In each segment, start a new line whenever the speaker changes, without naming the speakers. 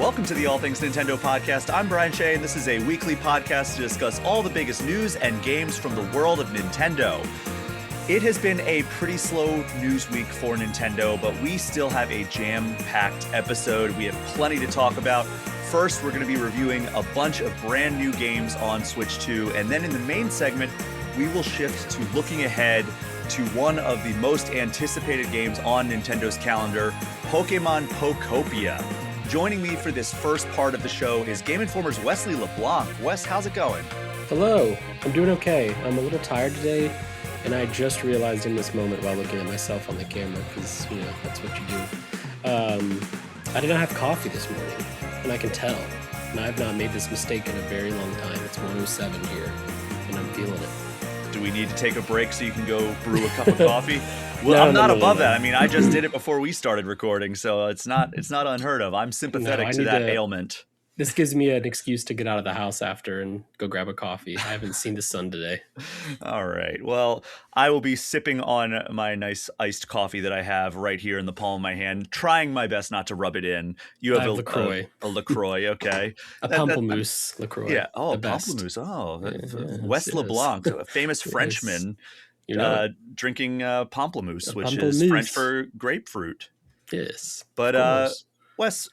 Welcome to the All Things Nintendo podcast. I'm Brian Shea, and this is a weekly podcast to discuss all the biggest news and games from the world of Nintendo. It has been a pretty slow news week for Nintendo, but we still have a jam-packed episode. We have plenty to talk about. First, we're going to be reviewing a bunch of brand new games on Switch 2, and then in the main segment, we will shift to looking ahead to one of the most anticipated games on Nintendo's calendar, Pokémon Pokopia. Joining me for this first part of the show is Game Informer's Wesley LeBlanc. Wes, how's it going?
Hello, I'm doing okay. I'm a little tired today, and I just realized in this moment while looking at myself on the camera, because, you know, that's what you do. I did not have coffee this morning, and I can tell. And I have not made this mistake in a very long time. It's 1:07 here, and I'm feeling it.
Do we need to take a break so you can go brew a cup of coffee? Well, I'm not above that. I mean, I just did it before we started recording, so it's not unheard of. I'm sympathetic to that ailment.
This gives me an excuse to get out of the house after and go grab a coffee. I haven't seen the sun today.
All right. Well, I will be sipping on my nice iced coffee that I have right here in the palm of my hand, trying my best not to rub it in. You have
LaCroix.
A LaCroix, okay.
A pamplemousse LaCroix.
Yeah. Oh, pamplemousse. Oh, yeah, Wes LeBlanc, a famous Frenchman, drinking pamplemousse, which is French for grapefruit.
Yes.
But Wes,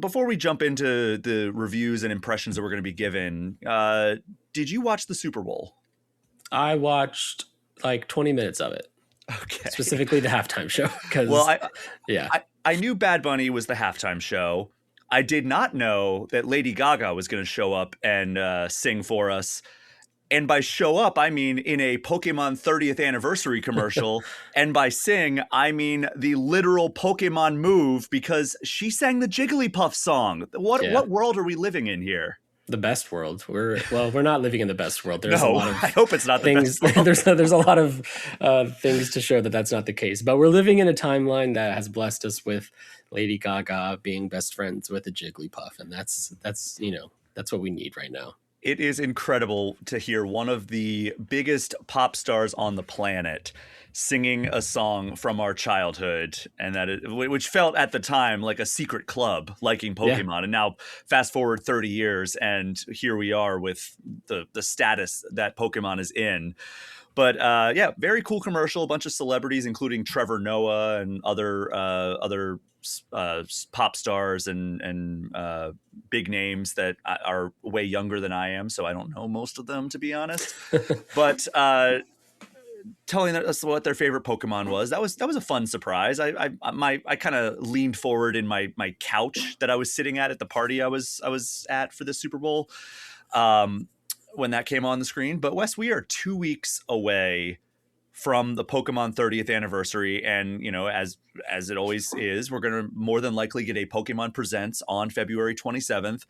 before we jump into the reviews and impressions that we're going to be given, did you watch the Super Bowl?
I watched like 20 minutes of it.
Okay.
Specifically the halftime show.
I knew Bad Bunny was the halftime show. I did not know that Lady Gaga was going to show up and sing for us. And by show up, I mean in a Pokemon 30th anniversary commercial. And by sing, I mean the literal Pokemon move, because she sang the Jigglypuff song. What world are we living in here?
The best world. We're not living in the best world.
There's a lot of I hope it's not
things,
the best world.
there's a lot of things to show that that's not the case. But we're living in a timeline that has blessed us with Lady Gaga being best friends with a Jigglypuff, and that's what we need right now.
It is incredible to hear one of the biggest pop stars on the planet singing a song from our childhood, and which felt at the time like a secret club liking Pokemon. Yeah. And now fast forward 30 years, and here we are with the status that Pokemon is in. But very cool commercial. A bunch of celebrities, including Trevor Noah and other pop stars and big names that are way younger than I am, so I don't know most of them, to be honest. But telling us what their favorite Pokemon was, that was a fun surprise. I kind of leaned forward in my couch that I was sitting at the party I was at for the Super Bowl when that came on the screen. But Wes, we are 2 weeks away from the Pokemon 30th anniversary, and as it always is, we're going to more than likely get a Pokemon Presents on February 27th.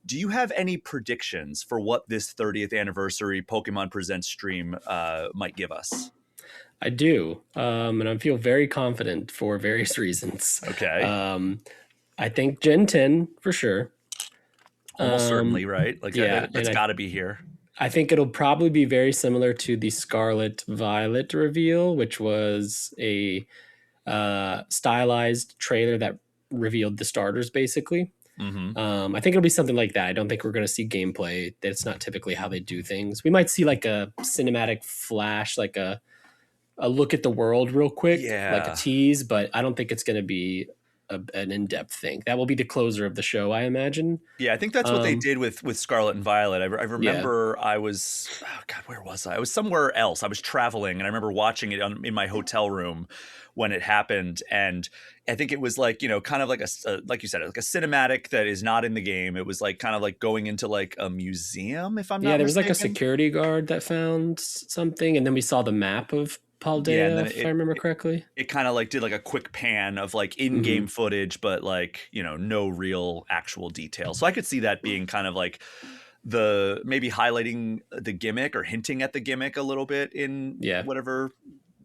Do you have any predictions for what this 30th anniversary Pokemon Presents stream might give us?
I do, and I feel very confident for various reasons.
Okay.
I think Gen 10 for sure.
Almost certainly, right? It's got to be here.
I think it'll probably be very similar to the Scarlet Violet reveal, which was a stylized trailer that revealed the starters, basically.
Mm-hmm.
I think it'll be something like that. I don't think we're going to see gameplay. That's not typically how they do things. We might see like a cinematic flash, like a look at the world real quick, like a tease, but I don't think it's going to be an in-depth thing. That will be the closer of the show, I imagine.
Yeah, I think that's what they did with Scarlet and Violet. I remember I was, where was I? I was somewhere else. I was traveling, and I remember watching it in my hotel room when it happened. And I think it was like, kind of like like you said, like a cinematic that is not in the game. It was like kind of like going into like a museum, if I'm not mistaken.
There was like a security guard that found something, and then we saw the map of Paldea, if I remember correctly.
It kind of like did like a quick pan of like in-game footage, but like, no real actual detail. So I could see that being kind of like maybe highlighting the gimmick or hinting at the gimmick a little bit in whatever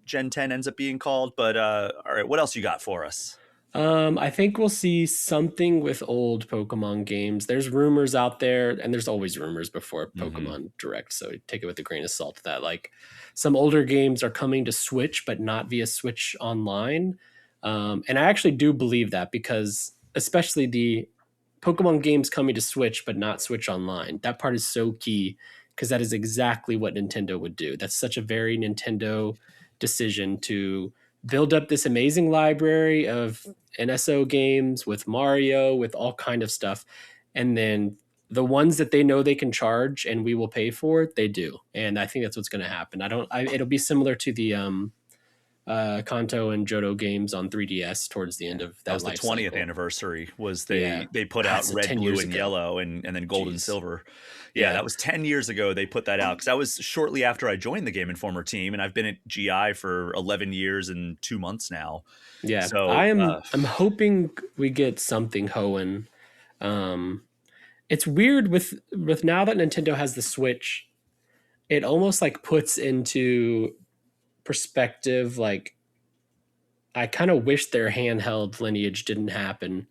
Gen 10 ends up being called. But all right, what else you got for us?
I think we'll see something with old Pokemon games. There's rumors out there, and there's always rumors before Pokemon Direct, so take it with a grain of salt that like some older games are coming to Switch, but not via Switch Online. And I actually do believe that, because especially the Pokemon games coming to Switch, but not Switch Online. That part is so key because that is exactly what Nintendo would do. That's such a very Nintendo decision to build up this amazing library of NSO games with Mario, with all kind of stuff, and then the ones that they know they can charge and we will pay for, they do. And I think that's what's going to happen. It'll be similar to the Kanto and Johto games on 3DS towards the end of
That
that
was the
life
20th
cycle.
anniversary. Was
Yeah.
they put out
That's
red,
10
blue,
years
and
ago.
yellow, and then gold and
Jeez.
silver.
Yeah.
That was 10 years ago. They put that out because that was shortly after I joined the Game Informer team, and I've been at GI for 11 years and 2 months now.
Yeah,
So
I'm hoping we get something Hoenn. It's weird with now that Nintendo has the Switch, it almost like puts into perspective like I kind of wish their handheld lineage didn't happen.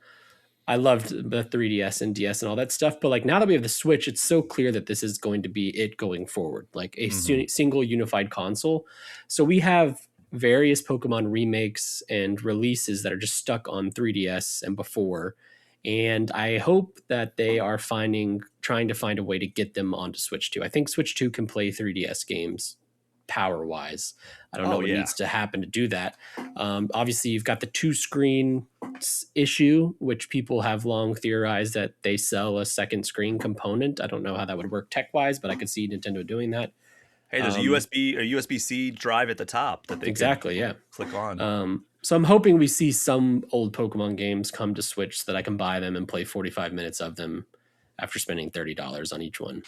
I loved the 3DS and DS and all that stuff, but like now that we have the Switch, it's so clear that this is going to be it going forward, like a single unified console. So we have various Pokemon remakes and releases that are just stuck on 3DS and before. And I hope that they are trying to find a way to get them onto Switch 2. I think Switch 2 can play 3DS games power wise. I don't know what needs to happen to do that. Obviously, you've got the 2-screen issue, which people have long theorized that they sell a second screen component. I don't know how that would work tech wise, but I could see Nintendo doing that.
Hey, there's a USB-C drive at the top that they can click on.
So I'm hoping we see some old Pokemon games come to Switch so that I can buy them and play 45 minutes of them after spending $30 on each one.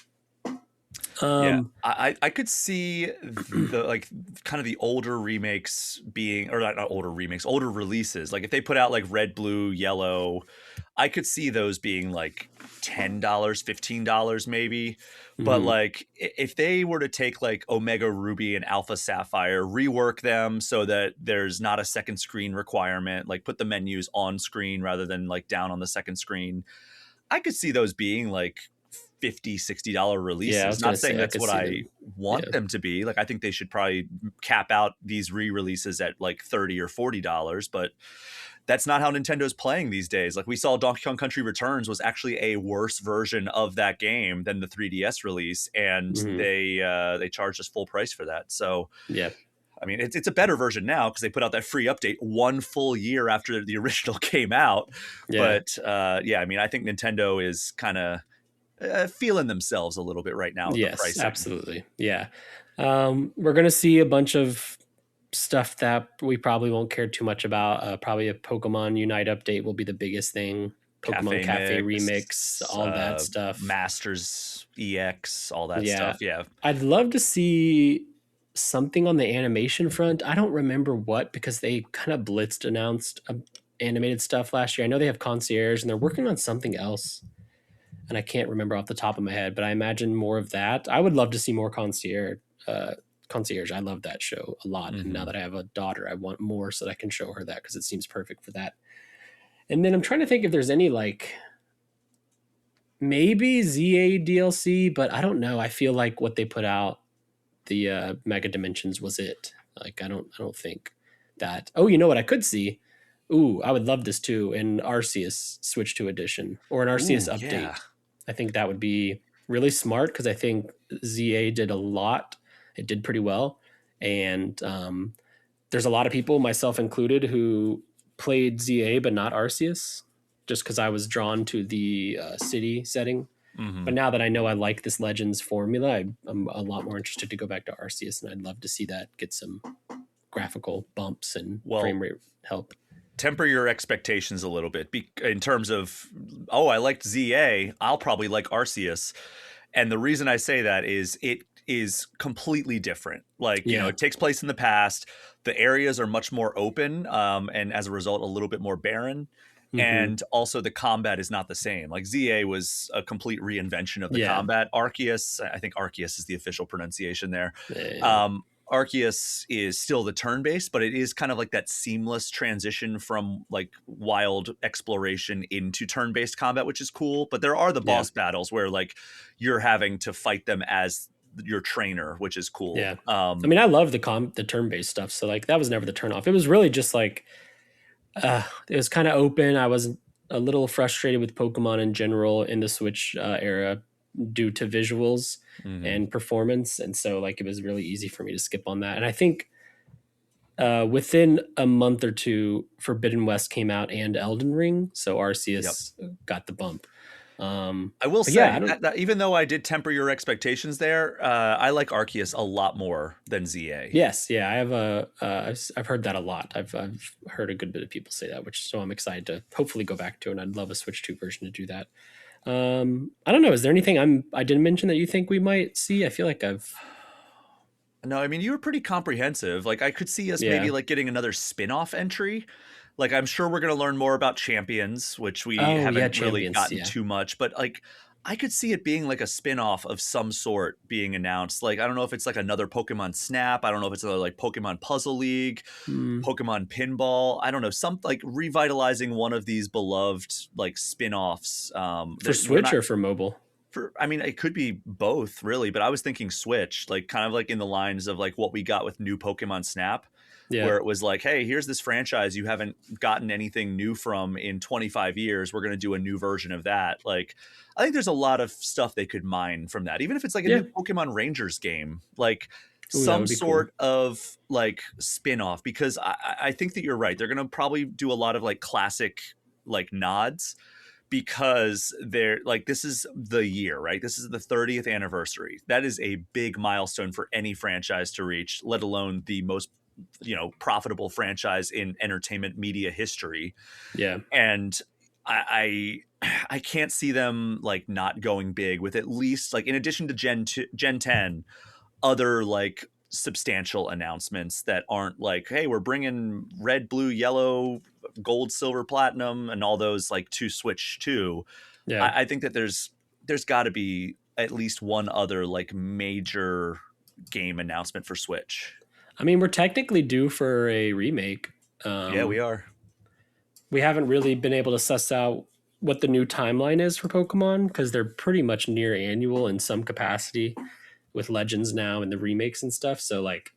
I could see the like kind of the older remakes being, or not older remakes, older releases. Like if they put out like red, blue, yellow, I could see those being like $10, $15 maybe. But like if they were to take like Omega Ruby and Alpha Sapphire, rework them so that there's not a second screen requirement, like put the menus on screen rather than like down on the second screen, I could see those being like $50-$60 releases.
Yeah, I was
not
gonna
saying
say, I
that's
could
what
see
I
them.
want them to be. Like I think they should probably cap out these re-releases at like $30 or $40, but that's not how Nintendo's playing these days. Like we saw Donkey Kong Country Returns was actually a worse version of that game than the 3DS release, and they charged us full price for that. So
yeah,
I mean, it's a better version now because they put out that free update 1 full year after the original came out.
Yeah.
But I mean, I think Nintendo is kind of feeling themselves a little bit right now with the pricing.
Absolutely. Yeah. We're going to see a bunch of stuff that we probably won't care too much about. Probably a Pokemon Unite update will be the biggest thing. Pokemon Cafe Remix, all that stuff.
Masters EX, all that stuff. Yeah.
I'd love to see something on the animation front. I don't remember what, because they kind of announced animated stuff last year. I know they have Concierge and they're working on something else, and I can't remember off the top of my head, but I imagine more of that. I would love to see more Concierge. I love that show a lot. And now that I have a daughter, I want more so that I can show her that because it seems perfect for that. And then I'm trying to think if there's any like maybe ZA DLC, but I don't know. I feel like what they put out, the Mega Dimensions, was it. Like I don't think that. Oh, you know what I could see? Ooh, I would love this too. An Arceus Switch 2 edition or an Arceus update. Yeah. I think that would be really smart because I think ZA did a lot. It did pretty well. And there's a lot of people, myself included, who played ZA but not Arceus just because I was drawn to the city setting. But now that I know I like this Legends formula, I'm a lot more interested to go back to Arceus, and I'd love to see that get some graphical bumps and frame rate help.
Temper your expectations a little bit in terms of, I liked ZA, I'll probably like Arceus. And the reason I say that is it is completely different. Like, you know, it takes place in the past. The areas are much more open, and as a result, a little bit more barren. And also the combat is not the same. Like ZA was a complete reinvention of the combat. Arceus, I think Arceus is the official pronunciation there. Arceus is still the turn-based, but it is kind of like that seamless transition from like wild exploration into turn-based combat, which is cool. But there are the boss battles where like you're having to fight them as your trainer, which is cool.
Yeah. I mean, I love the turn-based stuff. So like that was never the turn off. It was really just like, it was kind of open. I wasn't a little frustrated with Pokemon in general in the Switch era due to visuals
Hmm.
and performance, and so like it was really easy for me to skip on that. And I think within a month or two, Forbidden West came out and Elden Ring, so
Yep.
Arceus got the bump.
I will
But yeah, I
say
don't.
that even though I did temper your expectations there, I like Arceus a lot more than ZA.
Yes, yeah, I have a. I've heard that a lot. I've heard a good bit of people say that, which so I'm excited to hopefully go back to, and I'd love a Switch 2 version to do that. I don't know. Is there anything I didn't mention that you think we might see? I feel like I've.
No, I mean you were pretty comprehensive. Like I could see us maybe
Yeah.
like getting another spin-off entry. Like I'm sure we're going to learn more about Champions, which we
Oh yeah,
haven't really
Champions.
gotten
Yeah.
too much, but like I could see it being like a spin-off of some sort being announced. Like I don't know if it's like another Pokemon Snap, I don't know if it's another like Pokemon Puzzle League,
Hmm.
Pokemon Pinball. I don't know, some like revitalizing one of these beloved like spin-offs.
For
We're
Switch
not
or for mobile?
for I mean, it could be both, really, but I was thinking Switch, like kind of like in the lines of like what we got with new Pokemon Snap,
Yeah.
where it was like, hey, here's this franchise you haven't gotten anything new from in 25 years. We're going to do a new version of that. Like, I think there's a lot of stuff they could mine from that, even if it's like a
Yeah.
new Pokemon Rangers game, like
Ooh, that
some
would be cool.
sort of like spin off, because I think that you're right. They're going to probably do a lot of like classic like nods because they're like this is the year, right? This is the 30th anniversary. That is a big milestone for any franchise to reach, let alone the most profitable franchise in entertainment media history.
Yeah.
And I can't see them like not going big with at least like in addition to Gen 10 other like substantial announcements that aren't like, hey, we're bringing red, blue, yellow, gold, silver, platinum, and all those like to Switch 2.
Yeah.
I think that there's got to be at least one other like major game announcement for Switch.
I mean, we're technically due for a remake.
Yeah, we
Um,
are.
we haven't really been able to suss out what the new timeline is for Pokemon because they're pretty much near annual in some capacity with Legends now and the remakes and stuff. So like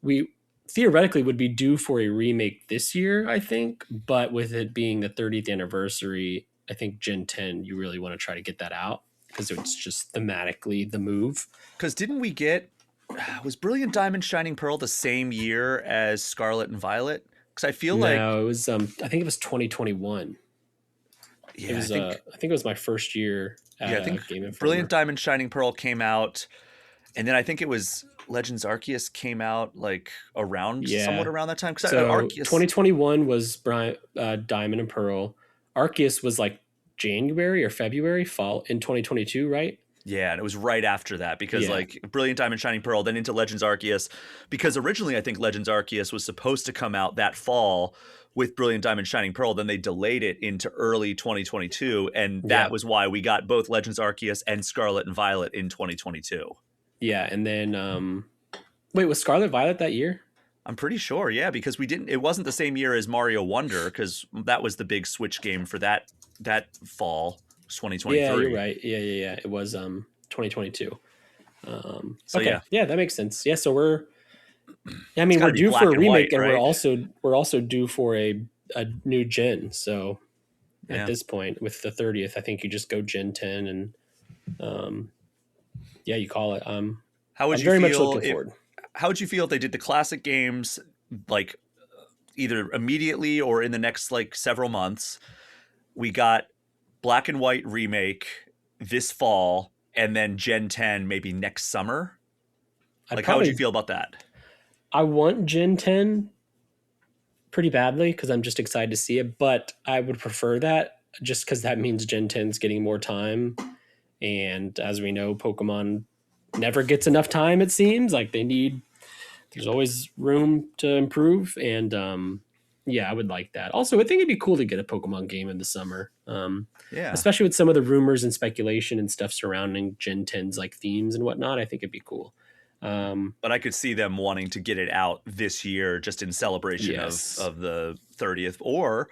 we theoretically would be due for a remake this year, I think, but with it being the 30th anniversary, I think Gen 10 you really want to try to get that out because it's just thematically the move.
Because didn't we get was Brilliant Diamond Shining Pearl the same year as Scarlet and Violet? Because I feel like
No, it was I think it was 2021. It
yeah,
was I think it was my first year
I
at
think
Game
Brilliant
Informer.
Diamond Shining Pearl came out, and then I think it was Legends Arceus came out like around somewhat
Yeah.
around that time. Because
So
Arceus,
2021 was Diamond and Pearl. Arceus was like January or February, fall in 2022, right?
yeah, and it was right after that because
Yeah.
like Brilliant Diamond Shining Pearl, then into Legends Arceus, because originally I think Legends Arceus was supposed to come out that fall with Brilliant Diamond Shining Pearl, then they delayed it into early 2022, and that
Yeah.
was why we got both Legends Arceus and Scarlet and Violet in 2022.
Yeah. And then wait, was Scarlet Violet that year?
I'm pretty sure, yeah, because it wasn't the same year as Mario Wonder, because that was the big Switch game for that fall,
Yeah, you're
2023.
right. Yeah. It was 2022.
So
Okay.
yeah,
Yeah, that makes sense. Yeah, so I
it's
mean
got
we're
to be
due for
black
a
and white,
remake and
right?
we're also due for a new gen. So at
Yeah.
this point with the 30th, I think you just go Gen 10 and um yeah, you call it.
How would
I'm
you
very much
feel
looking
if
forward.
how would you feel if they did the classic games like either immediately or in the next like several months? We got black and white remake this fall, and then Gen 10 maybe next summer.
I'd
Like, how would you
probably
feel about that?
I want Gen 10 pretty badly because I'm just excited to see it, but I would prefer that just because that means Gen 10's getting more time. And as we know, Pokemon never gets enough time, it seems. Like there's always room to improve. And yeah, I would like that. Also, I think it'd be cool to get a Pokemon game in the summer.
Yeah.
Especially with some of the rumors and speculation and stuff surrounding Gen 10's like themes and whatnot. I think it'd be cool.
But I could see them wanting to get it out this year just in celebration
Yes.
of the 30th. Or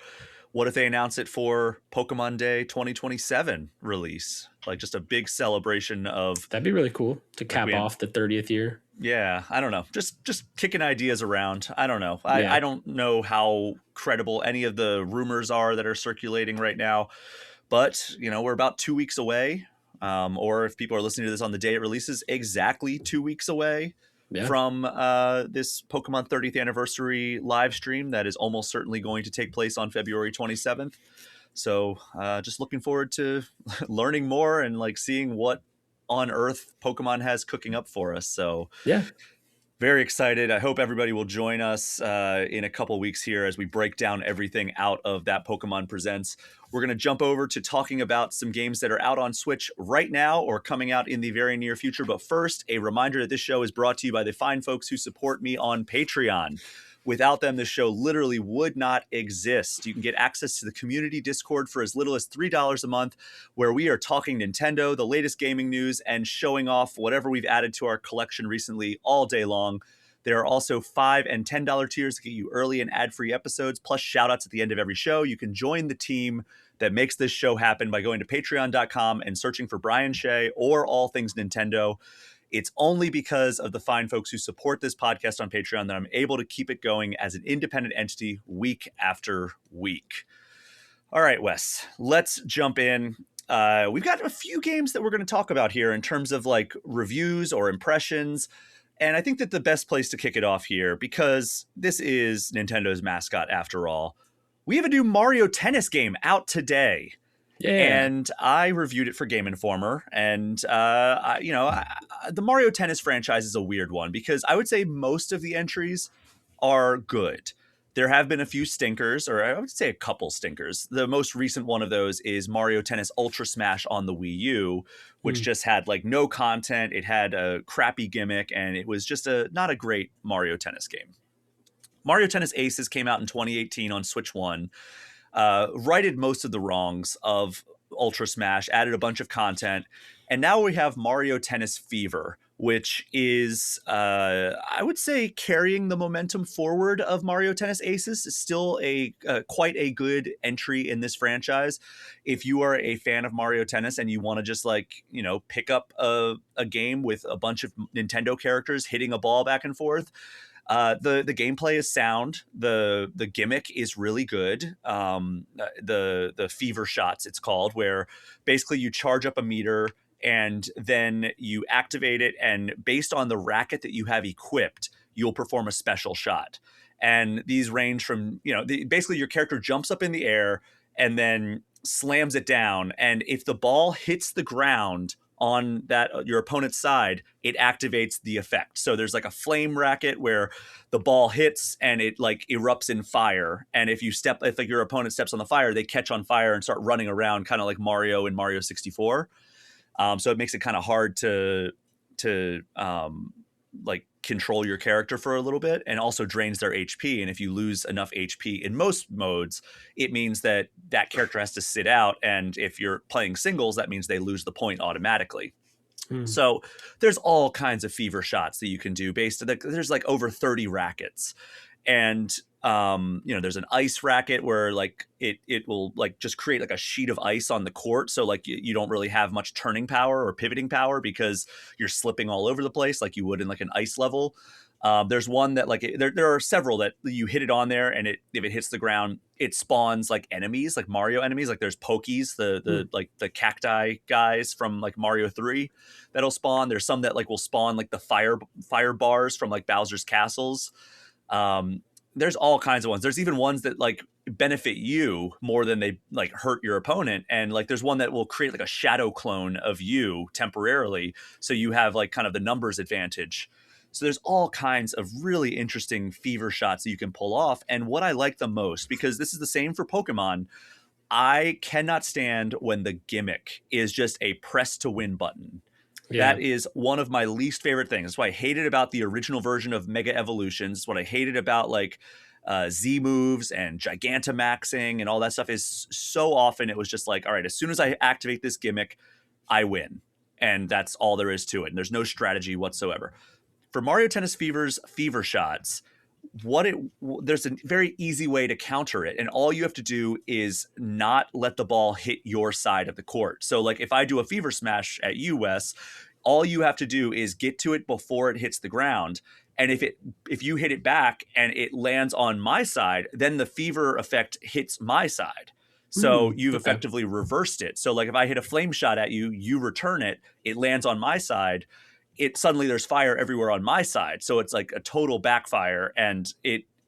what if they announce it for Pokemon Day 2027 release? Like just a big celebration of
That'd be really cool to
like
cap
we had
off the 30th year.
Yeah, I don't know. Just kicking ideas around. I don't know. I
Yeah.
don't know how credible any of the rumors are that are circulating right now, but we're about 2 weeks away. Or if people are listening to this on the day it releases, exactly 2 weeks away
Yeah.
from this Pokemon 30th anniversary live stream that is almost certainly going to take place on February 27th. So just looking forward to learning more and like seeing what on earth Pokemon has cooking up for us. So
Yeah.
very excited. I hope everybody will join us in a couple weeks here as we break down everything out of that Pokemon Presents. We're going to jump over to talking about some games that are out on Switch right now or coming out in the very near future. But first, a reminder that this show is brought to you by the fine folks who support me on Patreon. Without them, this show literally would not exist. You can get access to the community Discord for as little as $3 a month, where we are talking Nintendo, the latest gaming news, and showing off whatever we've added to our collection recently all day long. There are also $5 and $10 tiers to get you early and ad-free episodes, plus shout-outs at the end of every show. You can join the team that makes this show happen by going to patreon.com and searching for Brian Shea or All Things Nintendo. It's only because of the fine folks who support this podcast on Patreon that I'm able to keep it going as an independent entity week after week. All right, Wes, let's jump in. We've got a few games that we're going to talk about here in terms of like reviews or impressions. And I think that the best place to kick it off here, because this is Nintendo's mascot after all, we have a new Mario Tennis game out today.
Yeah.
And I reviewed it for Game Informer, and the Mario Tennis franchise is a weird one because I would say most of the entries are good. There have been a few stinkers, or I would say a couple stinkers. The most recent one of those is Mario Tennis Ultra Smash on the Wii U, which just had like no content. It had a crappy gimmick, and it was just not a great Mario Tennis game. Mario Tennis Aces came out in 2018 on Switch 1. Righted most of the wrongs of Ultra Smash, added a bunch of content, and now we have Mario Tennis Fever, which is, I would say, carrying the momentum forward of Mario Tennis Aces. Is still quite a good entry in this franchise. If you are a fan of Mario Tennis and you want to just pick up a game with a bunch of Nintendo characters hitting a ball back and forth. The gameplay is sound. The gimmick is really good. The fever shots, it's called, where basically you charge up a meter and then you activate it, and based on the racket that you have equipped, you'll perform a special shot. And these range from basically your character jumps up in the air and then slams it down, and if the ball hits the ground on that your opponent's side, it activates the effect. So there's like a flame racket where the ball hits and it like erupts in fire. And if your opponent steps on the fire, they catch on fire and start running around, kind of like Mario in Mario 64. So it makes it kind of hard to control your character for a little bit, and also drains their HP. And if you lose enough HP in most modes, it means that character has to sit out. And if you're playing singles, that means they lose the point automatically. So there's all kinds of fever shots that you can do there's like over 30 rackets. And there's an ice racket where like it will like just create like a sheet of ice on the court, so like you don't really have much turning power or pivoting power because you're slipping all over the place like you would in like an ice level. There's one that like there are several that you hit it on there, and if it hits the ground, it spawns like enemies, like Mario enemies. Like there's Pokies, like the cacti guys from like Mario 3 that'll spawn. There's some that like will spawn like the fire bars from like Bowser's castles. There's all kinds of ones. There's even ones that like benefit you more than they like hurt your opponent. And like there's one that will create like a shadow clone of you temporarily, so you have like kind of the numbers advantage. So there's all kinds of really interesting fever shots that you can pull off. And what I like the most, because this is the same for Pokemon, I cannot stand when the gimmick is just a press to win button. Yeah. That is one of my least favorite things. That's why I hated about the original version of Mega Evolutions. What I hated about like Z moves and Gigantamaxing and all that stuff is so often it was just like, all right, as soon as I activate this gimmick, I win. And that's all there is to it. And there's no strategy whatsoever. For Mario Tennis Fever's fever shots, there's a very easy way to counter it, and all you have to do is not let the ball hit your side of the court. So like if I do a fever smash at you, Wes, all you have to do is get to it before it hits the ground. And if you hit it back and it lands on my side, then the fever effect hits my side. So you've
Okay.
effectively reversed it. So like if I hit a flame shot at you, you return it, it lands on my side, it suddenly there's fire everywhere on my side. So it's like a total backfire, and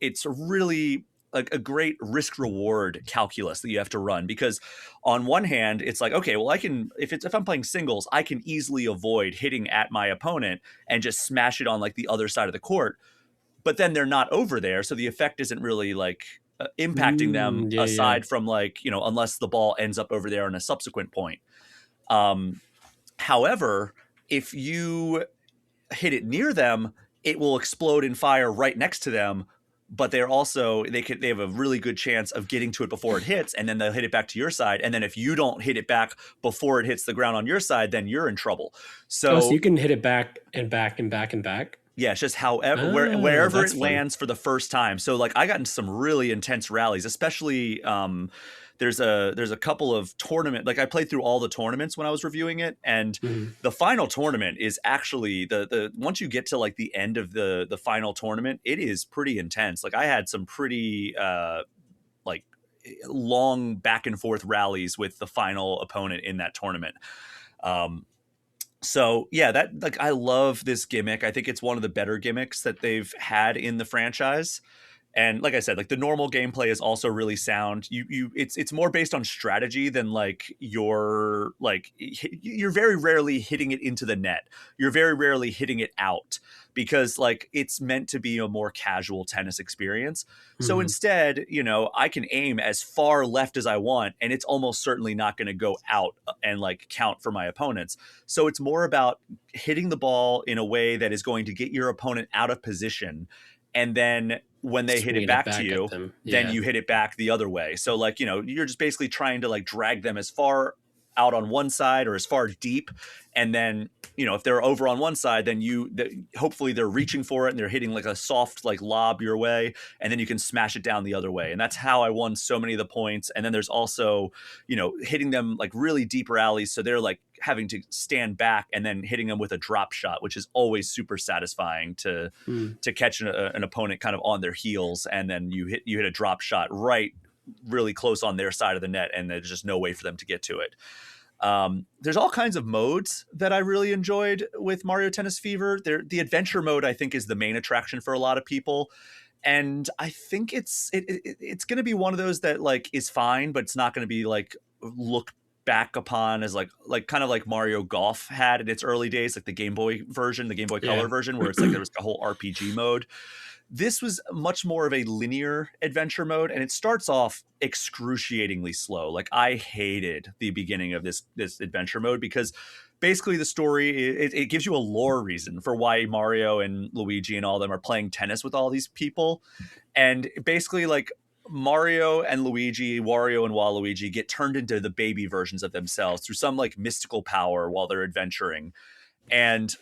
it's really like a great risk reward calculus that you have to run, because on one hand it's like, okay, well I can, if I'm playing singles, I can easily avoid hitting at my opponent and just smash it on like the other side of the court, but then they're not over there, so the effect isn't really like impacting them
Yeah, yeah.
aside from like, you know, unless the ball ends up over there on a subsequent point. um However, if you hit it near them, it will explode in fire right next to them. But they're also they have a really good chance of getting to it before it hits, and then they'll hit it back to your side. And then if you don't hit it back before it hits the ground on your side, then you're in trouble.
Oh, so
So
you can hit it back and back and back and back.
yeah, it's just however
Oh,
wherever it
that's fun.
lands for the first time. So like I got into some really intense rallies, especially there's a couple of tournament, like I played through all the tournaments when I was reviewing it, and
Mm-hmm.
the final tournament is actually the once you get to like the end of the final tournament, it is pretty intense. Like I had some pretty like long back and forth rallies with the final opponent in that tournament. So yeah, that like I love this gimmick. I think it's one of the better gimmicks that they've had in the franchise. And like I said, like the normal gameplay is also really sound. It's more based on strategy than like you're very rarely hitting it into the net. You're very rarely hitting it out, because like it's meant to be a more casual tennis experience. So
Mm-hmm.
instead, you know, I can aim as far left as I want, and it's almost certainly not going to go out and like count for my opponents. So it's more about hitting the ball in a way that is going to get your opponent out of position, and then when they hit it
Swinging it
back to
back at
you,
them.
then
Yeah.
you hit it back the other way. So like, you know, you're just basically trying to like drag them as far out on one side or as far deep, and then, you know, if they're over on one side, then hopefully they're reaching for it and they're hitting like a soft like lob your way, and then you can smash it down the other way. And that's how I won so many of the points. And then there's also, you know, hitting them like really deep rallies, so they're like having to stand back and then hitting them with a drop shot, which is always super satisfying to
Mm.
catch an opponent kind of on their heels, and then you hit a drop shot right really close on their side of the net, and there's just no way for them to get to it. There's all kinds of modes that I really enjoyed with Mario Tennis Fever. The adventure mode, I think, is the main attraction for a lot of people, and I think it's going to be one of those that like is fine, but it's not going to be like looked back upon as like kind of like Mario Golf had in its early days, like the Game Boy version, the Game Boy
Yeah.
Color version, where it's like there was a whole RPG mode. This was much more of a linear adventure mode, and it starts off excruciatingly slow. Like I hated the beginning of this adventure mode, because basically the story it gives you a lore reason for why Mario and Luigi and all of them are playing tennis with all these people. And basically like Mario and Luigi, Wario and Waluigi get turned into the baby versions of themselves through some like mystical power while they're adventuring. And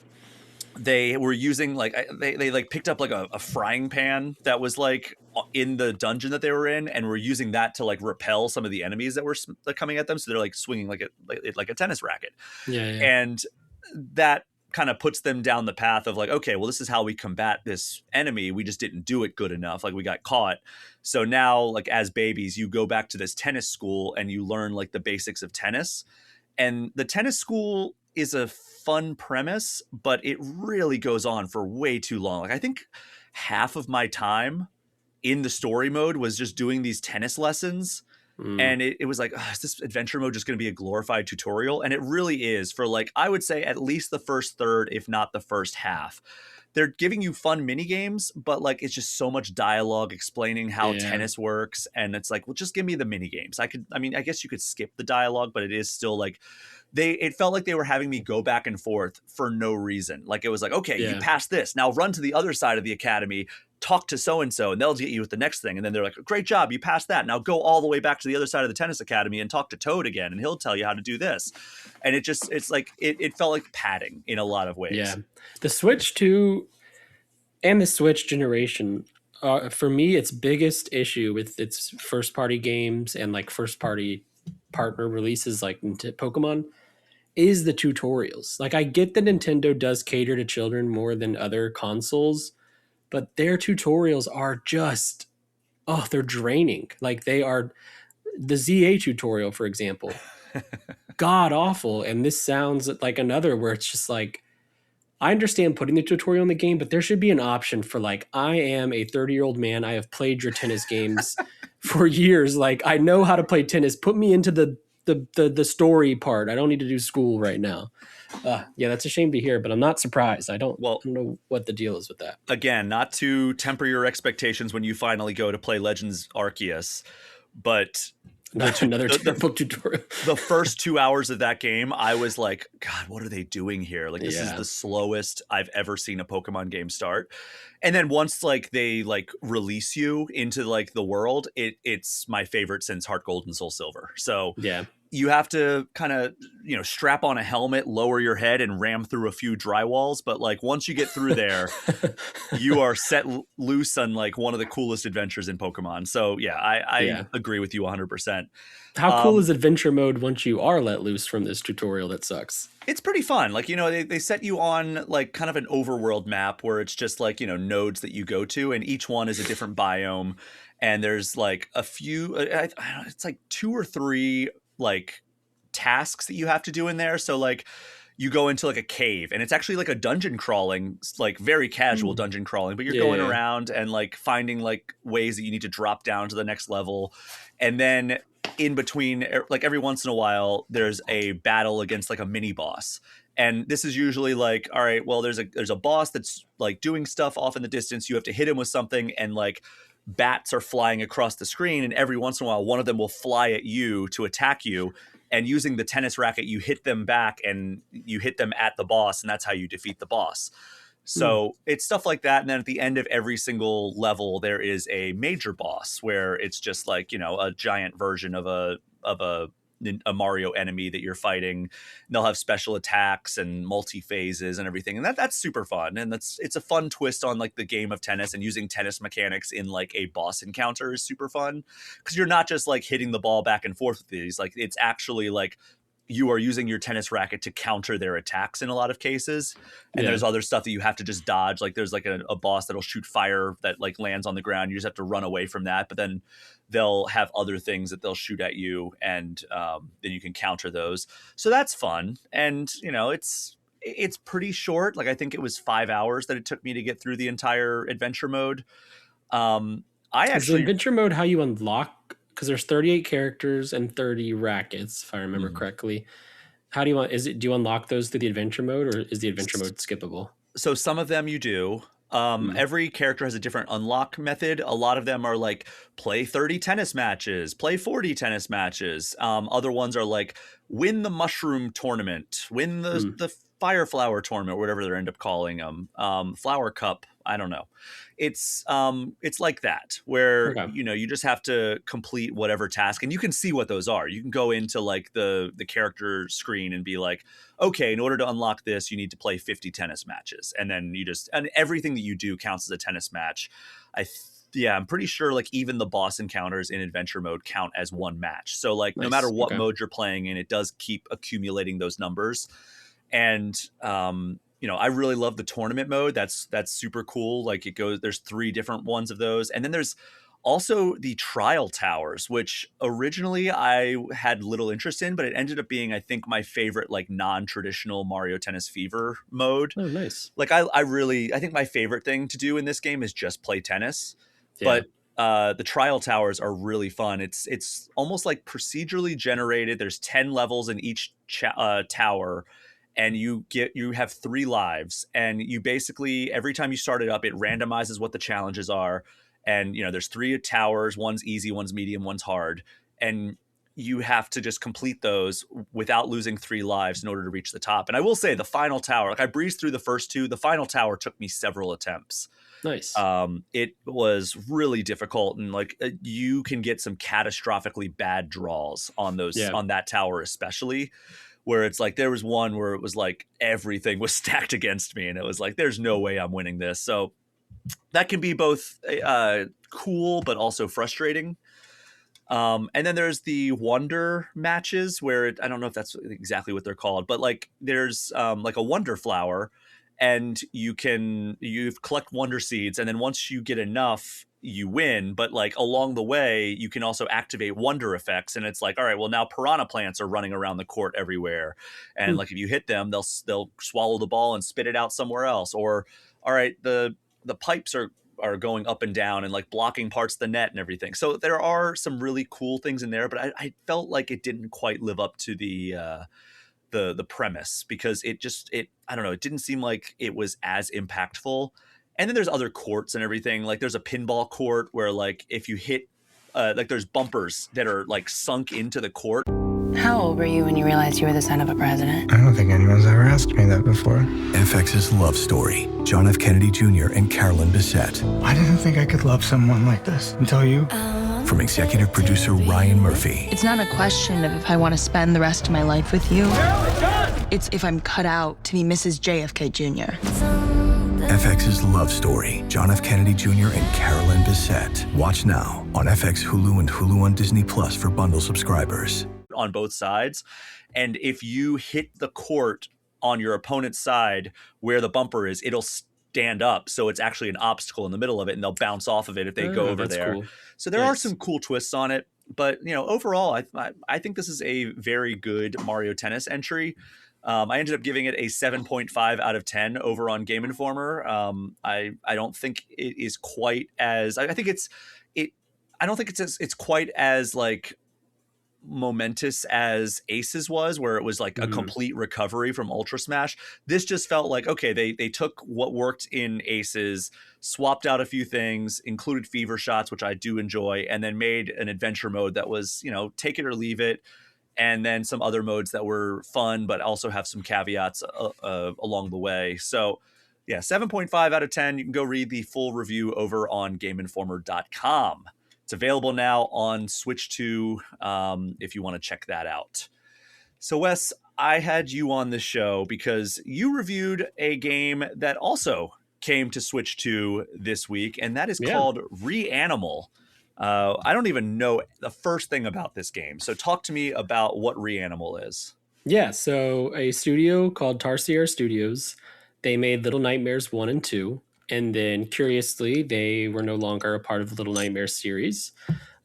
they were using like they like picked up like a frying pan that was like in the dungeon that they were in, and were using that to like repel some of the enemies that were coming at them. So they're like swinging like a tennis racket.
Yeah. Yeah.
And that kind of puts them down the path of like, okay, well, this is how we combat this enemy. We just didn't do it good enough. Like we got caught. So now like as babies, you go back to this tennis school and you learn like the basics of tennis. And the tennis school is a fun premise, but it really goes on for way too long. Like I think half of my time in the story mode was just doing these tennis lessons.
Mm.
And it was like, oh, is this adventure mode just going to be a glorified tutorial? And it really is, for like, I would say at least the first third, if not the first half. They're giving you fun mini games, but like it's just so much dialogue explaining how
Yeah.
tennis works. And it's like, well, just give me the mini games. I mean, I guess you could skip the dialogue, but it is still like it felt like they were having me go back and forth for no reason. Like it was like, okay, you
Yeah.
passed this. Now run to the other side of the academy, talk to so-and-so, and they'll get you with the next thing. And then they're like, great job, you passed that. Now go all the way back to the other side of the tennis academy and talk to Toad again, and he'll tell you how to do this. And it's like, it felt like padding in a lot of ways.
Yeah. The Switch 2 and the Switch generation, for me, its biggest issue with its first party games and like first party partner releases like Pokemon is the tutorials. Like I get that Nintendo does cater to children more than other consoles, but their tutorials are just they're draining. Like they are the ZA tutorial, for example, god awful. And this sounds like another where it's just like, I understand putting the tutorial in the game, but there should be an option for like, I am a 30-year-old man. I have played your tennis games for years. Like I know how to play tennis. Put me into the story part. I don't need to do school right now. Yeah, that's a shame to hear, but I'm not surprised.
Well,
I don't know what the deal is with that.
again, not to temper your expectations when you finally go to play Legends Arceus, but
Another terrible tutorial.
The first 2 hours of that game, I was like, God, what are they doing here? Like, this is the slowest I've ever seen a Pokemon game start. And then once like they like release you into like the world, it's my favorite since Heart Gold and Soul Silver. So
yeah,
you have to kind of, strap on a helmet, lower your head, and ram through a few drywalls. But like once you get through there, you are set loose on like one of the coolest adventures in Pokemon. So yeah, I agree with you 100%.
How cool is adventure mode once you are let loose from this tutorial that sucks?
It's pretty fun. Like, they set you on like kind of an overworld map where it's just like, nodes that you go to, and each one is a different biome. And there's like a few, it's like 2 or 3 like tasks that you have to do in there. So like you go into like a cave, and it's actually like a dungeon crawling, like very casual dungeon crawling, but you're going around and like finding like ways that you need to drop down to the next level. And then in between, like every once in a while, there's a battle against like a mini boss. And this is usually like, all right, well, there's a boss that's like doing stuff off in the distance. You have to hit him with something, and like bats are flying across the screen, and every once in a while one of them will fly at you to attack you, and using the tennis racket you hit them back, and you hit them at the boss, and that's how you defeat the boss. So it's stuff like that. And then at the end of every single level there is a major boss where it's just like, a giant version of a Mario enemy that you're fighting. And they'll have special attacks and multi phases and everything, and that's super fun. And it's a fun twist on like the game of tennis, and using tennis mechanics in like a boss encounter is super fun, because you're not just like hitting the ball back and forth with these. Like it's actually like you are using your tennis racket to counter their attacks in a lot of cases. And there's other stuff that you have to just dodge. Like there's like a boss that'll shoot fire that like lands on the ground. You just have to run away from that. But then they'll have other things that they'll shoot at you, and then you can counter those. So that's fun. And, it's pretty short. Like I think it was 5 hours that it took me to get through the entire adventure mode.
Is the adventure mode how you unlock? Because there's 38 characters and 30 rackets, if I remember correctly. How do you do you unlock those through the adventure mode, or is the adventure mode skippable?
So some of them you do. Every character has a different unlock method. A lot of them are like play 30 tennis matches, play 40 tennis matches. Other ones are like win the mushroom tournament, win the fire flower tournament, whatever they end up calling them. Flower cup. I don't know. It's like that, where you just have to complete whatever task, and you can see what those are. You can go into like the character screen and be like, okay, in order to unlock this, you need to play 50 tennis matches, and then and everything that you do counts as a tennis match. I'm pretty sure like even the boss encounters in adventure mode count as one match. So like no matter what mode you're playing in, it does keep accumulating those numbers. And I really love the tournament mode. That's super cool. Like there's 3 different ones of those. And then there's also the trial towers, which originally I had little interest in, but it ended up being, I think, my favorite, like non-traditional Mario Tennis Fever mode.
Oh, nice.
Like I think my favorite thing to do in this game is just play tennis. Yeah. But the trial towers are really fun. It's almost like procedurally generated. There's 10 levels in each tower. And you have 3 lives, and you basically, every time you start it up, it randomizes what the challenges are. And, there's 3 towers, one's easy, one's medium, one's hard. And you have to just complete those without losing 3 lives in order to reach the top. And I will say the final tower, like I breezed through the first 2, the final tower took me several attempts.
Nice.
It was really difficult, and like you can get some catastrophically bad draws on those, on that tower, especially. Where it's like there was one where it was like everything was stacked against me, and it was like there's no way I'm winning this. So that can be both cool but also frustrating. And then there's the wonder matches where I don't know if that's exactly what they're called, but like there's like a wonder flower, and you collect wonder seeds, and then once you get enough, you win. But like along the way, you can also activate wonder effects, and it's like, all right, well now piranha plants are running around the court everywhere, and like if you hit them, they'll swallow the ball and spit it out somewhere else. Or all right, the pipes are going up and down and like blocking parts of the net and everything. So there are some really cool things in there, but I felt like it didn't quite live up to the premise, because it I don't know, it didn't seem like it was as impactful. And then there's other courts and everything. Like there's a pinball court where like if you hit like there's bumpers that are like sunk into the court.
How old were you when you realized you were the son of a president?
I don't think anyone's ever asked me that before.
FX's Love Story. John F. Kennedy Jr. and Carolyn Bessette.
I didn't think I could love someone like this until you.
From executive producer Ryan Murphy.
It's not a question of if I want to spend the rest of my life with you. It's if I'm cut out to be Mrs. JFK Jr.
FX's Love Story. John F. Kennedy Jr. and Carolyn Bessette. Watch now on FX, Hulu, and Hulu on Disney Plus for bundle subscribers.
On both sides, and if you hit the court on your opponent's side where the bumper is, it'll stand up, so it's actually an obstacle in the middle of it, and they'll bounce off of it if they go over there. Cool. So there are some cool twists on it, but you know, overall I think this is a very good Mario Tennis entry. I ended up giving it a 7.5 out of 10 over on Game Informer. I don't think it is quite as I think it's I don't think it's quite as like momentous as Aces was, where it was like a complete recovery from Ultra Smash. This just felt like, okay, they took what worked in Aces, swapped out a few things, included fever shots, which I do enjoy, and then made an adventure mode that was, you know, take it or leave it, and then some other modes that were fun but also have some caveats along the way. So yeah, 7.5 out of 10. You can go read the full review over on GameInformer.com. It's available now on Switch 2 if you want to check that out. So, Wes, I had you on the show because you reviewed a game that also came to Switch 2 this week, and that is called Reanimal. I don't even know the first thing about this game. So talk to me about what Reanimal is.
Yeah, so a studio called Tarsier Studios, they made Little Nightmares 1 and 2. And then, curiously, they were no longer a part of the Little Nightmares series.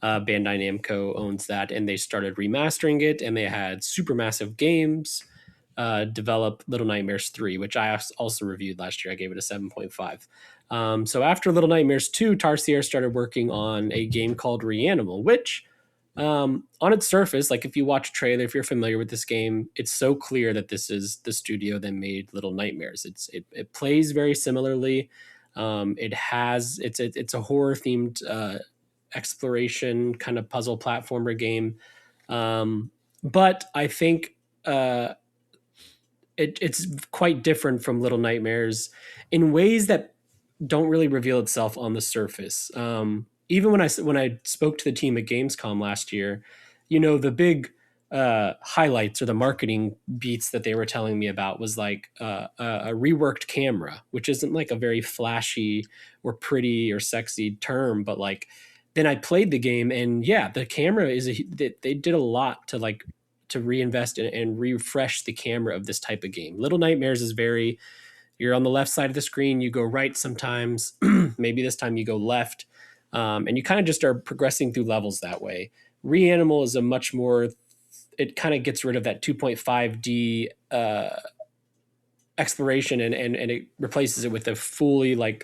Bandai Namco owns that, and they started remastering it, and they had Supermassive Games develop Little Nightmares 3, which I also reviewed last year. I gave it a 7.5. So after Little Nightmares 2, Tarsier started working on a game called Reanimal, which on its surface, like if you watch a trailer, if you're familiar with this game, it's so clear that this is the studio that made Little Nightmares. It plays very similarly. It's a horror themed exploration kind of puzzle platformer game. But I think it's quite different from Little Nightmares in ways that don't really reveal itself on the surface. Even when I spoke to the team at Gamescom last year, you know, the big highlights or the marketing beats that they were telling me about was like a reworked camera, which isn't like a very flashy or pretty or sexy term, but like then I played the game, and yeah, the camera they did a lot to reinvest and refresh the camera of this type of game. Little Nightmares is you're on the left side of the screen, you go right sometimes, maybe this time you go left, and you kind of just are progressing through levels that way. Reanimal is a much more, it kind of gets rid of that 2.5D exploration and it replaces it with a fully like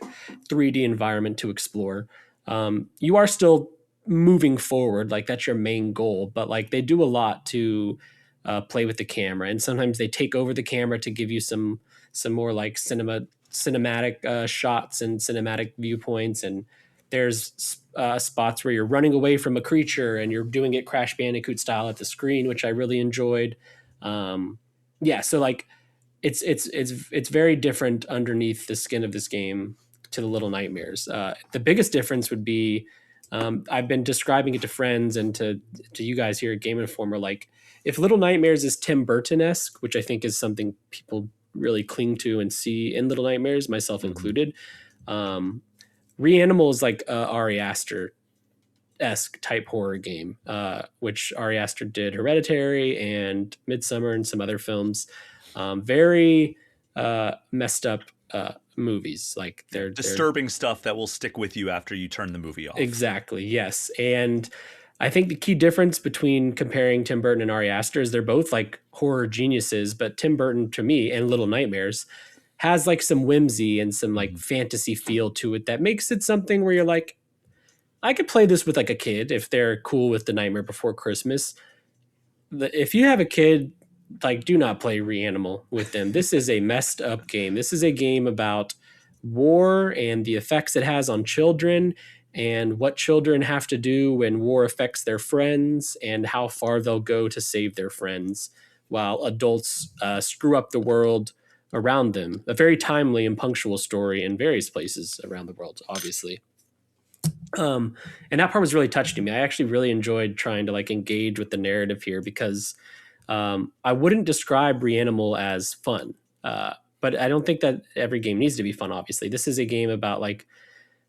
3D environment to explore. You are still moving forward, like that's your main goal, but like they do a lot to play with the camera, and sometimes they take over the camera to give you some more like cinematic shots and cinematic viewpoints, and there's spots where you're running away from a creature and you're doing it Crash Bandicoot style at the screen, which I really enjoyed. So like it's very different underneath the skin of this game to the Little Nightmares. The biggest difference would be I've been describing it to friends and to you guys here at Game Informer, like if Little Nightmares is Tim Burton-esque, which I think is something people really cling to and see in Little Nightmares, myself included. Reanimal is like Ari Aster esque type horror game, which Ari Aster did Hereditary and Midsummer and some other films. Very messed up movies. Like they're
Disturbing stuff that will stick with you after you turn the movie off.
exactly, yes. And I think the key difference between comparing Tim Burton and Ari Aster is they're both like horror geniuses, but Tim Burton to me and Little Nightmares has like some whimsy and some like fantasy feel to it that makes it something where you're like, I could play this with like a kid if they're cool with The Nightmare Before Christmas. If you have a kid, like, do not play Reanimal with them. This is a messed up game. This is a game about war and the effects it has on children and what children have to do when war affects their friends and how far they'll go to save their friends while adults screw up the world around them. A very timely and punctual story in various places around the world, obviously. And that part was really touching me. I actually really enjoyed trying to like engage with the narrative here because I wouldn't describe Reanimal as fun, but I don't think that every game needs to be fun. Obviously, this is a game about like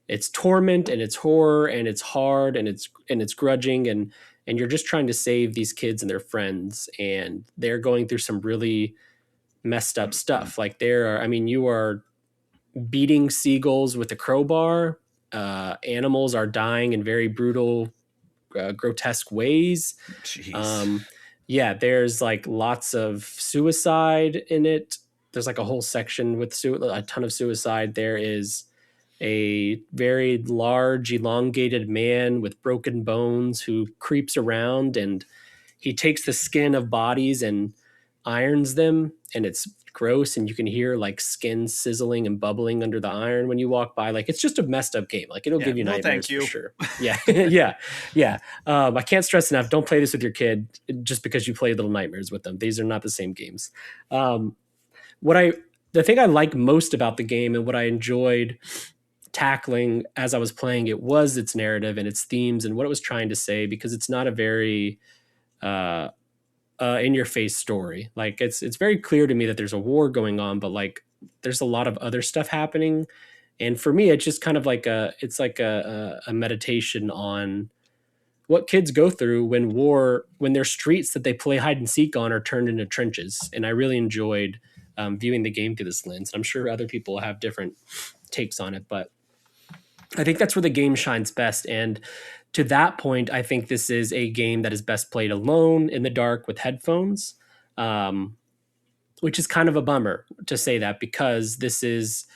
it's torment and it's horror and it's hard and it's grudging and you're just trying to save these kids and their friends and they're going through some really messed up stuff. Like you are beating seagulls with a crowbar. Animals are dying in very brutal, grotesque ways.
Jeez.
There's like lots of suicide in it. There's like a whole section with a ton of suicide. There is a very large, elongated man with broken bones who creeps around and he takes the skin of bodies and irons them, and it's gross, and you can hear like skin sizzling and bubbling under the iron when you walk by. Like it's just a messed up game. Like it'll give you nightmares for sure. Yeah. Yeah. I can't stress enough, don't play this with your kid just because you play Little Nightmares with them. These are not the same games. The thing I like most about the game and what I enjoyed tackling as I was playing it was its narrative and its themes and what it was trying to say, because it's not a very in your face story. Like it's very clear to me that there's a war going on, but like there's a lot of other stuff happening. And for me, it's just kind of like a meditation on what kids go through when their streets that they play hide and seek on are turned into trenches. And I really enjoyed viewing the game through this lens. I'm sure other people have different takes on it, but I think that's where the game shines best. And to that point, I think this is a game that is best played alone in the dark with headphones, which is kind of a bummer to say that, because this is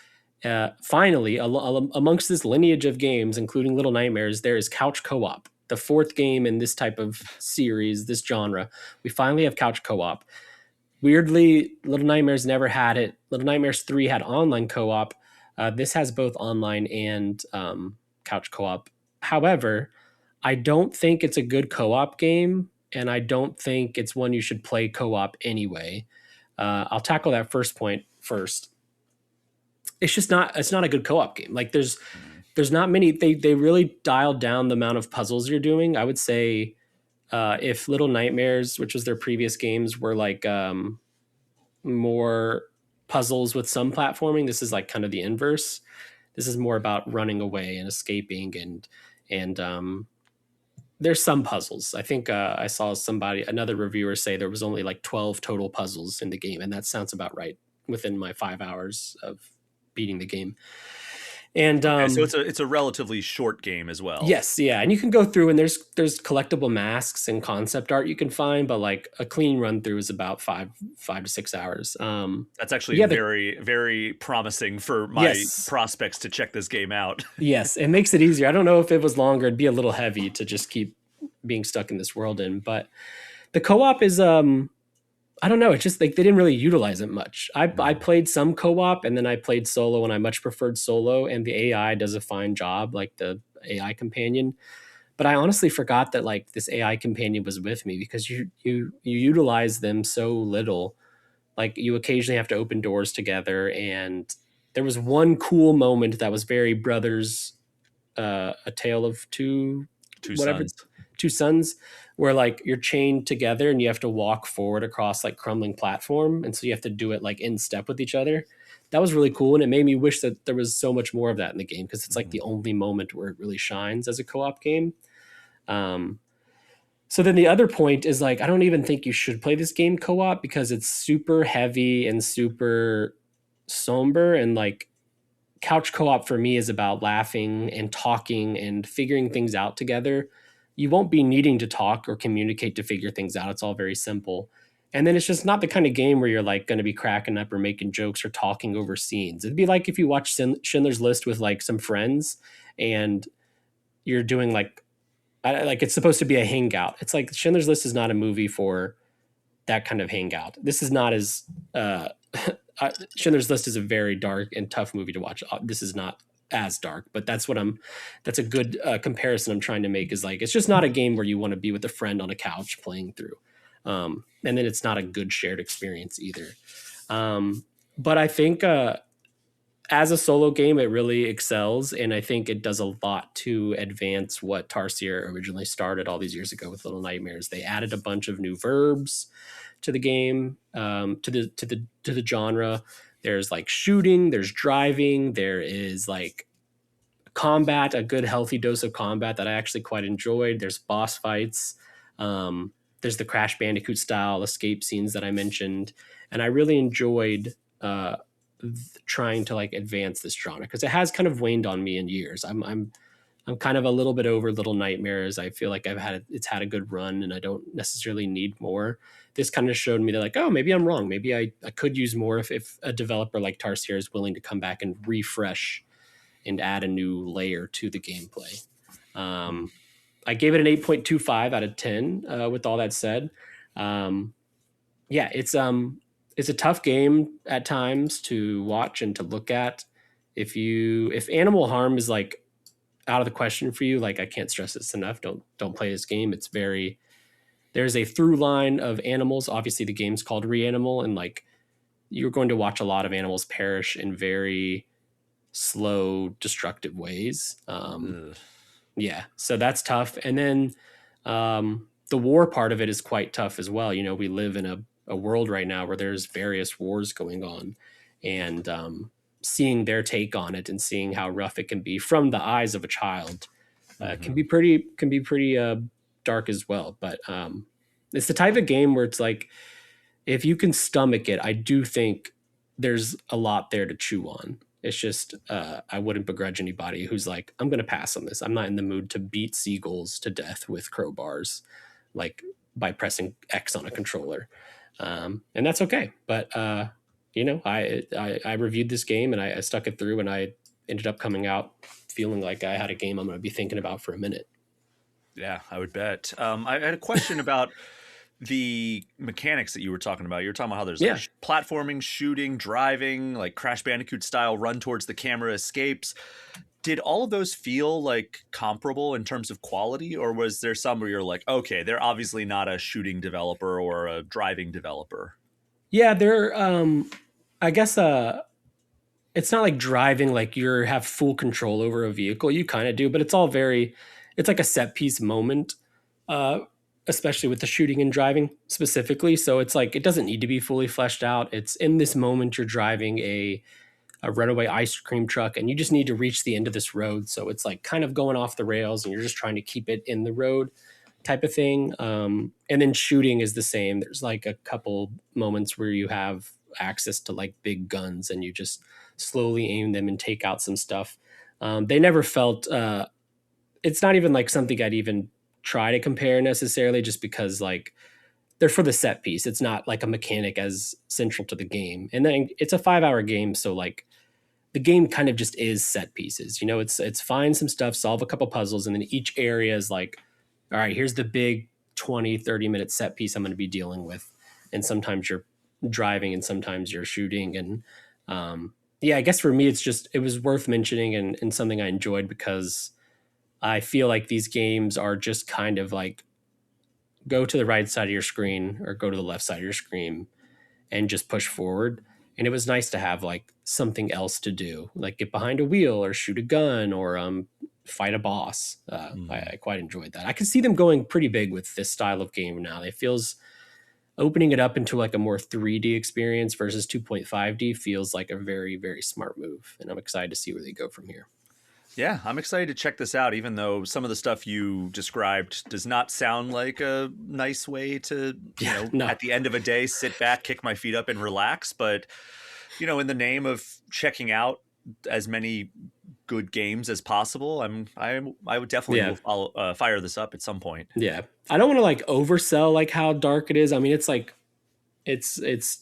finally, amongst this lineage of games, including Little Nightmares, there is couch co-op, the fourth game in this type of series, this genre. We finally have couch co-op. Weirdly, Little Nightmares never had it. Little Nightmares 3 had online co-op. This has both online and couch co-op. However, I don't think it's a good co-op game, and I don't think it's one you should play co-op anyway. I'll tackle that first point first. It's not a good co-op game. Like there's not many, they really dialed down the amount of puzzles you're doing. I would say if Little Nightmares, which was their previous games, were like more puzzles with some platforming, this is like kind of the inverse. This is more about running away and escaping and there's some puzzles. I think I saw another reviewer say there was only like 12 total puzzles in the game, and that sounds about right within my 5 hours of beating the game. And
so it's a relatively short game as well.
Yes, yeah, and you can go through and there's collectible masks and concept art you can find, but like a clean run through is about 5 to 6 hours.
That's actually very, very promising for my prospects to check this game out.
Yes, it makes it easier. I don't know if it was longer, it'd be a little heavy to just keep being stuck in this world in, but the co-op is I don't know. It's just like they didn't really utilize it much. I played some co-op and then I played solo, and I much preferred solo, and the AI does a fine job, like the AI companion. But I honestly forgot that like this AI companion was with me, because you utilize them so little. Like you occasionally have to open doors together, and there was one cool moment that was very Brothers, A Tale of Two Sons, where like you're chained together and you have to walk forward across like crumbling platform, and so you have to do it like in step with each other. That was really cool, and it made me wish that there was so much more of that in the game, because it's like the only moment where it really shines as a co-op game. So then the other point is like, I don't even think you should play this game co-op because it's super heavy and super somber, and like couch co-op for me is about laughing and talking and figuring things out together. You won't be needing to talk or communicate to figure things out. It's all very simple. And then it's just not the kind of game where you're like going to be cracking up or making jokes or talking over scenes. It'd be like if you watch Schindler's List with like some friends and you're doing like it's supposed to be a hangout. It's like Schindler's List is not a movie for that kind of hangout. This is not as Schindler's List is a very dark and tough movie to watch. This is not as dark, but that's a good comparison I'm trying to make, is like, it's just not a game where you want to be with a friend on a couch playing through. And then it's not a good shared experience either. But I think as a solo game, it really excels. And I think it does a lot to advance what Tarsier originally started all these years ago with Little Nightmares. They added a bunch of new verbs to the game, to the genre. There's like shooting, there's driving, there is like combat, a good healthy dose of combat that I actually quite enjoyed. There's boss fights. There's the Crash Bandicoot style escape scenes that I mentioned. And I really enjoyed trying to like advance this genre, because it has kind of waned on me in years. I'm kind of a little bit over Little Nightmares. I feel like it's had a good run and I don't necessarily need more. This kind of showed me that like, oh, maybe I'm wrong. Maybe I could use more if a developer like Tarsier is willing to come back and refresh and add a new layer to the gameplay. I gave it an 8.25 out of 10 with all that said. It's a tough game at times to watch and to look at. If animal harm is like out of the question for you, like I can't stress this enough, don't play this game. There's a through line of animals. Obviously the game's called Reanimal, and like you're going to watch a lot of animals perish in very slow, destructive ways. So that's tough. And then the war part of it is quite tough as well. You know, we live in a world right now where there's various wars going on, and seeing their take on it and seeing how rough it can be from the eyes of a child can be pretty dark as well. But it's the type of game where it's like, if you can stomach it, I do think there's a lot there to chew on. It's just I wouldn't begrudge anybody who's like, I'm going to pass on this. I'm not in the mood to beat seagulls to death with crowbars, like by pressing X on a controller. And that's okay. But, I reviewed this game and I stuck it through, and I ended up coming out feeling like I had a game I'm going to be thinking about for a minute.
Yeah, I would bet. I had a question about the mechanics that you were talking about. You were talking about how there's like platforming, shooting, driving, like Crash Bandicoot style run towards the camera escapes. Did all of those feel like comparable in terms of quality, or was there some where you're like, okay, they're obviously not a shooting developer or a driving developer?
Yeah, they're I guess it's not like driving like you have full control over a vehicle. You kind of do, but it's like a set piece moment, especially with the shooting and driving specifically. So it's like, it doesn't need to be fully fleshed out. It's in this moment you're driving a runaway ice cream truck and you just need to reach the end of this road. So it's like kind of going off the rails and you're just trying to keep it in the road type of thing. And then shooting is the same. There's like a couple moments where you have access to like big guns and you just slowly aim them and take out some stuff. They never felt, it's not even like something I'd even try to compare necessarily, just because like they're for the set piece. It's not like a mechanic as central to the game. And then it's a 5-hour game. So like the game kind of just is set pieces, you know, it's find some stuff, solve a couple puzzles. And then each area is like, all right, here's the big 20-30 minute set piece I'm going to be dealing with. And sometimes you're driving and sometimes you're shooting. And I guess for me, it was worth mentioning and something I enjoyed, because I feel like these games are just kind of like, go to the right side of your screen or go to the left side of your screen and just push forward. And it was nice to have like something else to do, like get behind a wheel or shoot a gun or fight a boss. I quite enjoyed that. I could see them going pretty big with this style of game now. It feels, opening it up into like a more 3D experience versus 2.5D feels like a very, very smart move. And I'm excited to see where they go from here.
Yeah, I'm excited to check this out, even though some of the stuff you described does not sound like a nice way to,
Yeah, no.
at the end of a day, sit back, kick my feet up, and relax. But, in the name of checking out as many good games as possible, I would definitely
Yeah.
will follow, fire this up at some point.
Yeah. I don't want to like oversell like how dark it is. I mean, it's like it's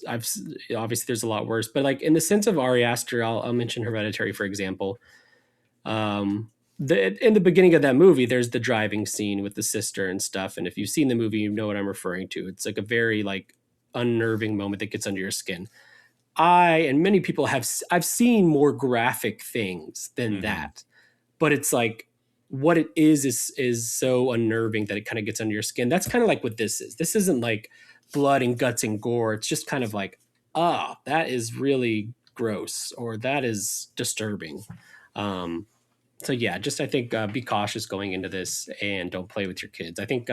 obviously there's a lot worse, but like in the sense of Ari Aster, I'll mention Hereditary for example. In the beginning of that movie, there's the driving scene with the sister and stuff, and if you've seen the movie, you know what I'm referring to. It's like a very like unnerving moment that gets under your skin. I and many people I've seen more graphic things than that, but it's like what it is so unnerving that it kind of gets under your skin. That's kind of like what this is. This isn't like blood and guts and gore. It's just kind of like, that is really gross or that is disturbing. So yeah, just I think be cautious going into this and don't play with your kids. I think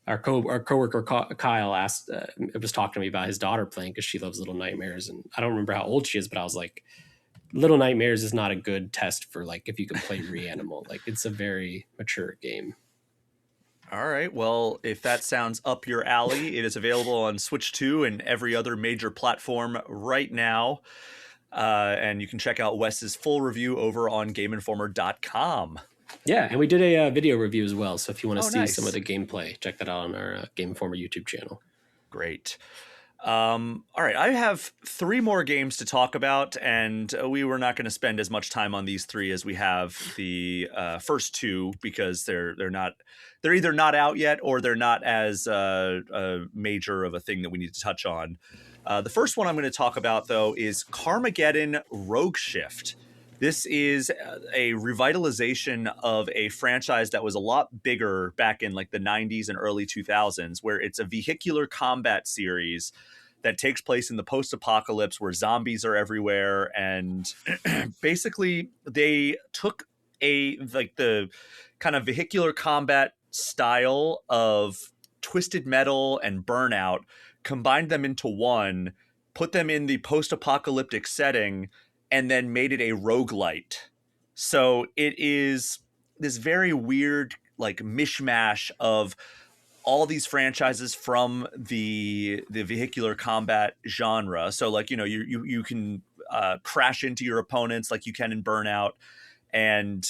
our coworker Kyle was talking to me about his daughter playing because she loves Little Nightmares, and I don't remember how old she is, but I was like, Little Nightmares is not a good test for like if you can play Reanimal. Like it's a very mature game.
All right. Well, if that sounds up your alley, it is available on Switch 2 and every other major platform right now. And you can check out Wes's full review over on GameInformer.com.
Yeah, and we did a video review as well. So if you want to see
nice.
some of the gameplay, check that out on our Game Informer YouTube channel.
Great. All right, I have 3 more games to talk about, and we were not going to spend as much time on these 3 as we have the first 2 because they're either not out yet or they're not as major of a thing that we need to touch on. The first one I'm going to talk about though is Carmageddon Rogue Shift. This is a revitalization of a franchise that was a lot bigger back in like the 90s and early 2000s, where it's a vehicular combat series that takes place in the post-apocalypse where zombies are everywhere. And basically they took the kind of vehicular combat style of Twisted Metal and Burnout, combined them into one, put them in the post-apocalyptic setting, and then made it a roguelite. So it is this very weird like mishmash of all these franchises from the vehicular combat genre. So like, you can crash into your opponents like you can in Burnout and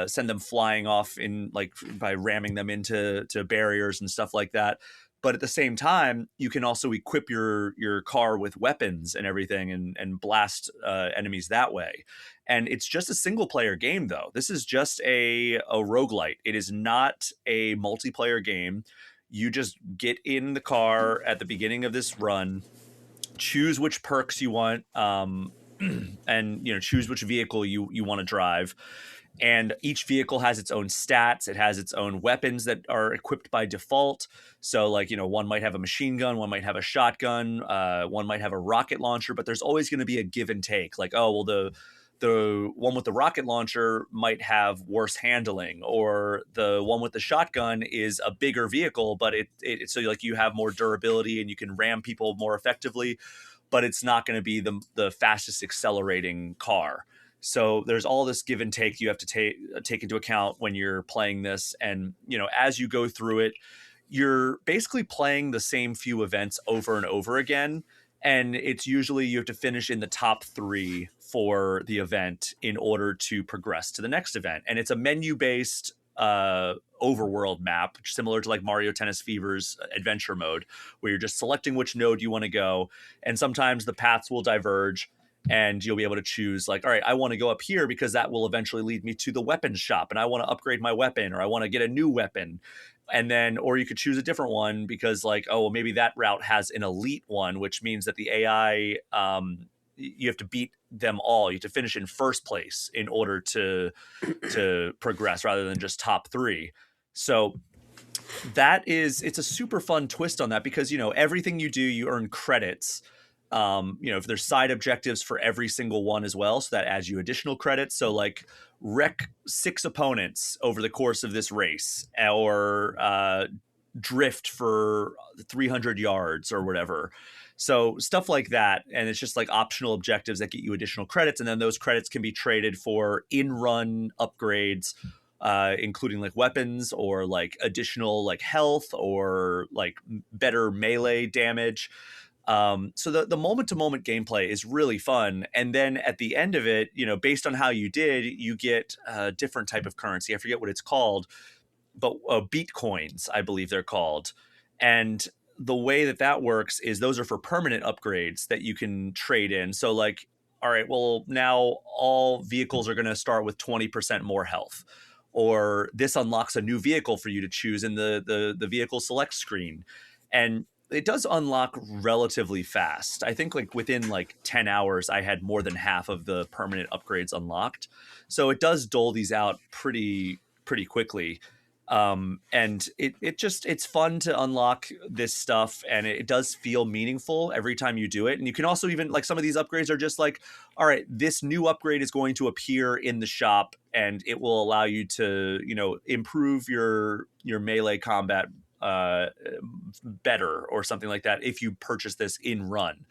send them flying off in like by ramming them into barriers and stuff like that. But at the same time, you can also equip your car with weapons and everything and blast enemies that way. And it's just a single player game, though. This is just a roguelite. It is not a multiplayer game. You just get in the car at the beginning of this run, choose which perks you want, and choose which vehicle you want to drive. And each vehicle has its own stats. It has its own weapons that are equipped by default. So like, one might have a machine gun, one might have a shotgun, one might have a rocket launcher, but there's always going to be a give and take. Like, oh, well, the one with the rocket launcher might have worse handling, or the one with the shotgun is a bigger vehicle, but it so like you have more durability and you can ram people more effectively, but it's not going to be the fastest accelerating car. So there's all this give and take you have to take into account when you're playing this. And, as you go through it, you're basically playing the same few events over and over again. And it's usually you have to finish in the top 3 for the event in order to progress to the next event. And it's a menu-based overworld map, similar to like Mario Tennis Fever's adventure mode, where you're just selecting which node you want to go. And sometimes the paths will diverge. And you'll be able to choose like, all right, I want to go up here because that will eventually lead me to the weapons shop and I want to upgrade my weapon, or I want to get a new weapon. And then, or you could choose a different one because like, oh, well, maybe that route has an elite one, which means that the AI, you have to beat them all. You have to finish in first place in order to progress rather than just top 3. So it's a super fun twist on that because, everything you do, you earn credits. If there's side objectives for every single one as well, so that adds you additional credits. So like wreck 6 opponents over the course of this race, or drift for 300 yards or whatever. So stuff like that. And it's just like optional objectives that get you additional credits. And then those credits can be traded for in-run upgrades, including like weapons or like additional like health or like better melee damage. So the moment-to-moment gameplay is really fun. And then at the end of it, you know, based on how you did, you get a different type of currency. I forget what it's called, but beat coins, I believe they're called. And the way that works is those are for permanent upgrades that you can trade in. So like, all right, well, now all vehicles are going to start with 20% more health, or this unlocks a new vehicle for you to choose in the vehicle select screen. And it does unlock relatively fast. I think like within like 10 hours, I had more than half of the permanent upgrades unlocked. So it does dole these out pretty quickly. And it's fun to unlock this stuff, and it does feel meaningful every time you do it. And you can also even like some of these upgrades are just like, all right, this new upgrade is going to appear in the shop and it will allow you to, you know, improve your melee combat better or something like that if you purchase this in run.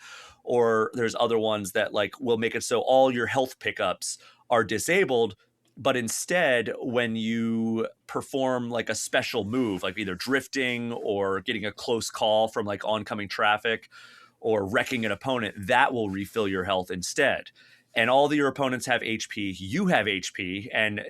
Or there's other ones that like will make it so all your health pickups are disabled, but instead when you perform like a special move, like either drifting or getting a close call from like oncoming traffic or wrecking an opponent, that will refill your health instead. And all of your opponents have HP, you have HP, and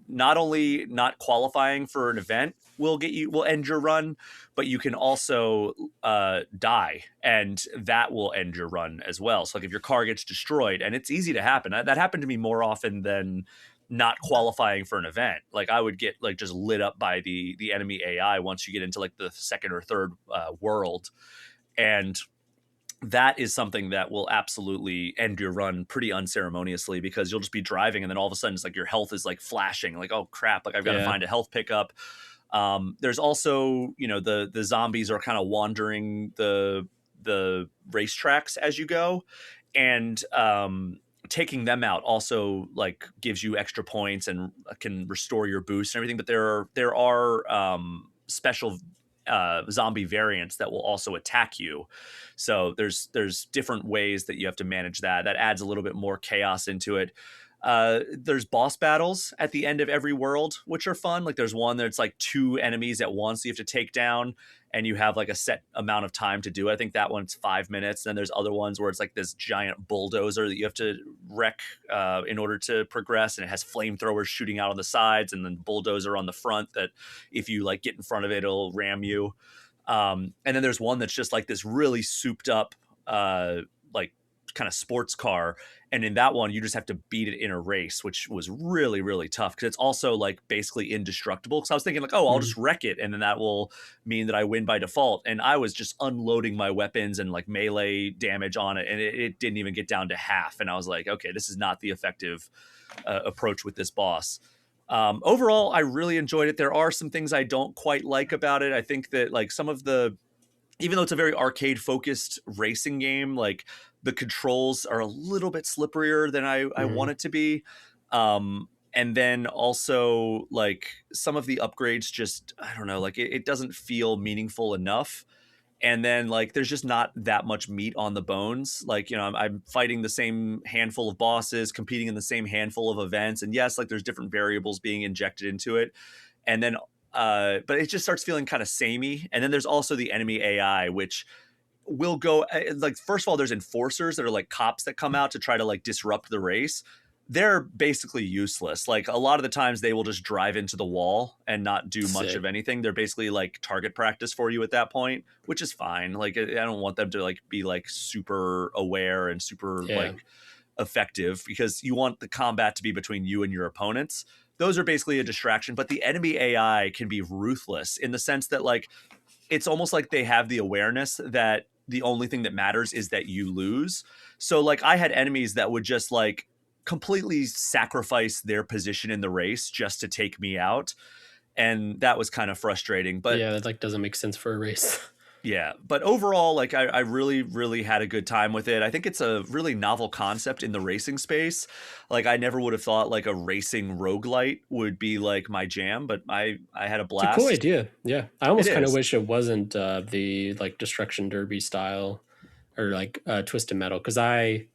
not only not qualifying for an event will end your run, but you can also die, and that will end your run as well. So like if your car gets destroyed, and it's easy to happen. That happened to me more often than not qualifying for an event. Like I would get like just lit up by the enemy AI once you get into like the second or third world. And that is something that will absolutely end your run pretty unceremoniously, because you'll just be driving and then all of a sudden it's like your health is like flashing, like, oh crap, like I've got to find a health pickup. There's also, you know, the zombies are kind of wandering the racetracks as you go, and taking them out also like gives you extra points and can restore your boost and everything. But there are special zombie variants that will also attack you. So there's different ways that you have to manage that adds a little bit more chaos into it. There's boss battles at the end of every world, which are fun. Like there's one that's like 2 enemies at once you have to take down, and you have like a set amount of time to do it. I think that one's 5 minutes. Then there's other ones where it's like this giant bulldozer that you have to wreck in order to progress, and it has flamethrowers shooting out on the sides and then bulldozer on the front that if you like get in front of it, it'll ram you. And then there's one that's just like this really souped up like kind of sports car, and in that one you just have to beat it in a race, which was really, really tough because it's also like basically indestructible. So I was thinking like, oh, I'll just wreck it and then that will mean that I win by default, and I was just unloading my weapons and like melee damage on it, and it didn't even get down to half, and I was like, okay, this is not the effective approach with this boss. Overall, I really enjoyed it. There are some things I don't quite like about it. I think that like some of the, even though it's a very arcade focused racing game, like the controls are a little bit slipperier than I want it to be. And then also like some of the upgrades just, I don't know, like it doesn't feel meaningful enough. And then like there's just not that much meat on the bones. Like, you know, I'm fighting the same handful of bosses, competing in the same handful of events. And yes, like there's different variables being injected into it. And then but it just starts feeling kind of samey. And then there's also the enemy AI, which will go like, first of all, there's enforcers that are like cops that come out to try to like disrupt the race. They're basically useless. Like a lot of the times they will just drive into the wall and not do much of anything. They're basically like target practice for you at that point, which is fine. Like I don't want them to like be like super aware and super like effective, because you want the combat to be between you and your opponents. Those are basically a distraction, but the enemy AI can be ruthless in the sense that like it's almost like they have the awareness that the only thing that matters is that you lose. So like I had enemies that would just like completely sacrifice their position in the race just to take me out, and that was kind of frustrating. But
yeah, that like doesn't make sense for a race.
Yeah, but overall, like I really, really had a good time with it. I think it's a really novel concept in the racing space. Like I never would have thought like a racing roguelite would be like my jam, but I had a
It's a cool
blast.
idea. Yeah, I
It
almost kind of
is.
wish it wasn't the like Destruction Derby style or like Twisted Metal because I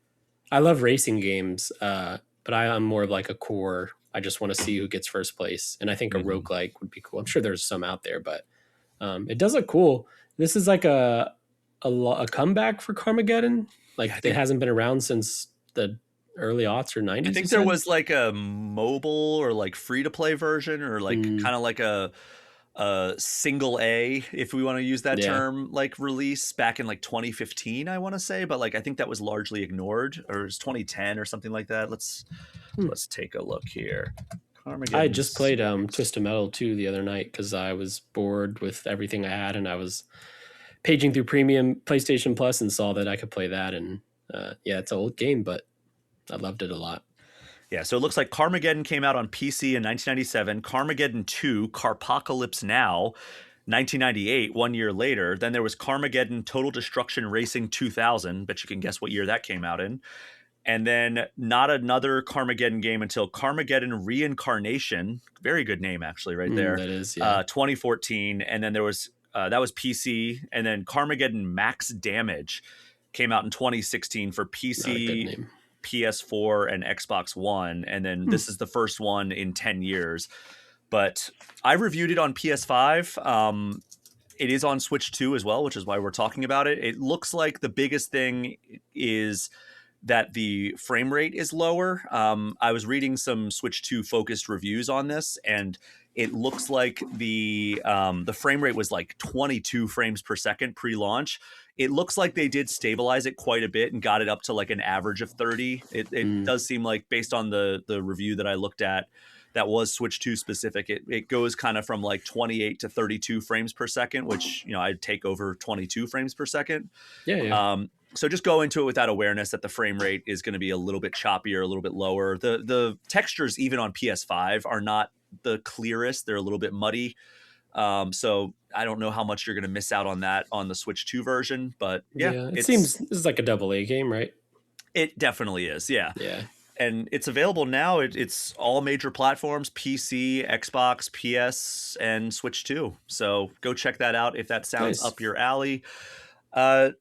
love racing games, but I'm more of like a core. I just want to see who gets first place, and I think a
Mhm.
roguelike would be cool. I'm sure there's some out there, but it does look cool. This is like a comeback for Carmageddon.
Yeah,
Like it hasn't been around since the early aughts or
I
90s. You
think there
said?
was like a mobile or like free to play version or like
Mm,
kind of like a single A, if we want to use that
yeah,
term, like release back in like 2015, I want to say, but like I think that was largely ignored, or it was 2010 or something like that.
Hmm.
Let's take a look here.
I
Carmageddon
just played
series.
Twisted Metal 2 the other night because I was bored with everything I had, and I was paging through Premium PlayStation Plus and saw that I could play that. And yeah, it's an old game, but I loved it a lot.
Yeah, so it looks like Carmageddon came out on PC in 1997. Carmageddon 2, Carpocalypse Now, 1998, 1 year later. Then there was Carmageddon Total Destruction Racing 2000. Bet you can guess what year that came out in. And then not another Carmageddon game until Carmageddon Reincarnation. Very good name, actually, right there.
That is, yeah,
2014. And then there was, that was PC. And then Carmageddon Max Damage came out in 2016 for
not a good
PC,
name.
PS4, and Xbox One. And then
Hmm.
this is the first one in 10 years. But I reviewed it on PS5. It is on Switch 2 as well, which is why we're talking about it. It looks like the biggest thing is that the frame rate is lower. I was reading some Switch 2 focused reviews on this, and it looks like the frame rate was like 22 frames per second pre-launch. It looks like they did stabilize it quite a bit and got it up to like an average of 30. It
Mm,
does seem like, based on the review that I looked at, that was Switch 2 specific. It goes kind of from like 28 to 32 frames per second, which, you know, I'd take over 22 frames per second.
yeah, yeah,
So just go into it with that awareness that the frame rate is going to be a little bit choppier, a little bit lower. The textures even on PS5 are not the clearest; they're a little bit muddy. So I don't know how much you're going to miss out on that on the Switch 2 version, but yeah,
yeah. It seems this is like a double A game, right?
it definitely is. Yeah,
Yeah,
and it's available now. It's all major platforms: PC, Xbox, PS, and Switch 2. So go check that out if that sounds
nice.
up your alley. Uh,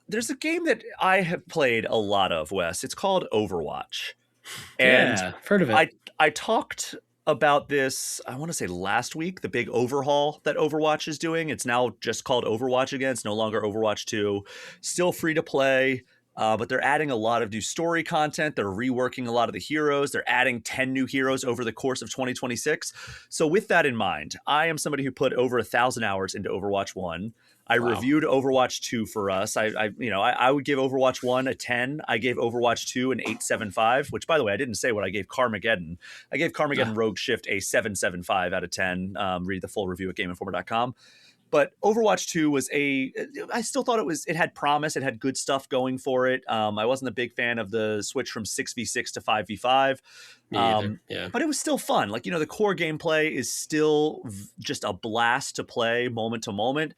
there's a game that I have played a lot of, Wes. It's called Overwatch. And
Yeah, I've heard of it.
I talked about this, I want to say last week, the big overhaul that Overwatch is doing. It's now just called Overwatch again. It's no longer Overwatch 2. Still free to play, but they're adding a lot of new story content. They're reworking a lot of the heroes. They're adding 10 new heroes over the course of 2026. So with that in mind, I am somebody who put over 1,000 hours into Overwatch 1. I
Wow.
reviewed Overwatch 2 for us. I would give Overwatch 1 a 10. I gave Overwatch 2 an 8.75, which, by the way, I didn't say what I gave Carmageddon. I gave Carmageddon
Ah,
Rogue Shift a 7.75 out of 10. Read the full review at GameInformer.com. But Overwatch 2 was I still thought it had promise. It had good stuff going for it. I wasn't a big fan of the switch from 6v6 to 5v5.
me either. Yeah.
But it was still fun. Like, the core gameplay is still just a blast to play moment to moment.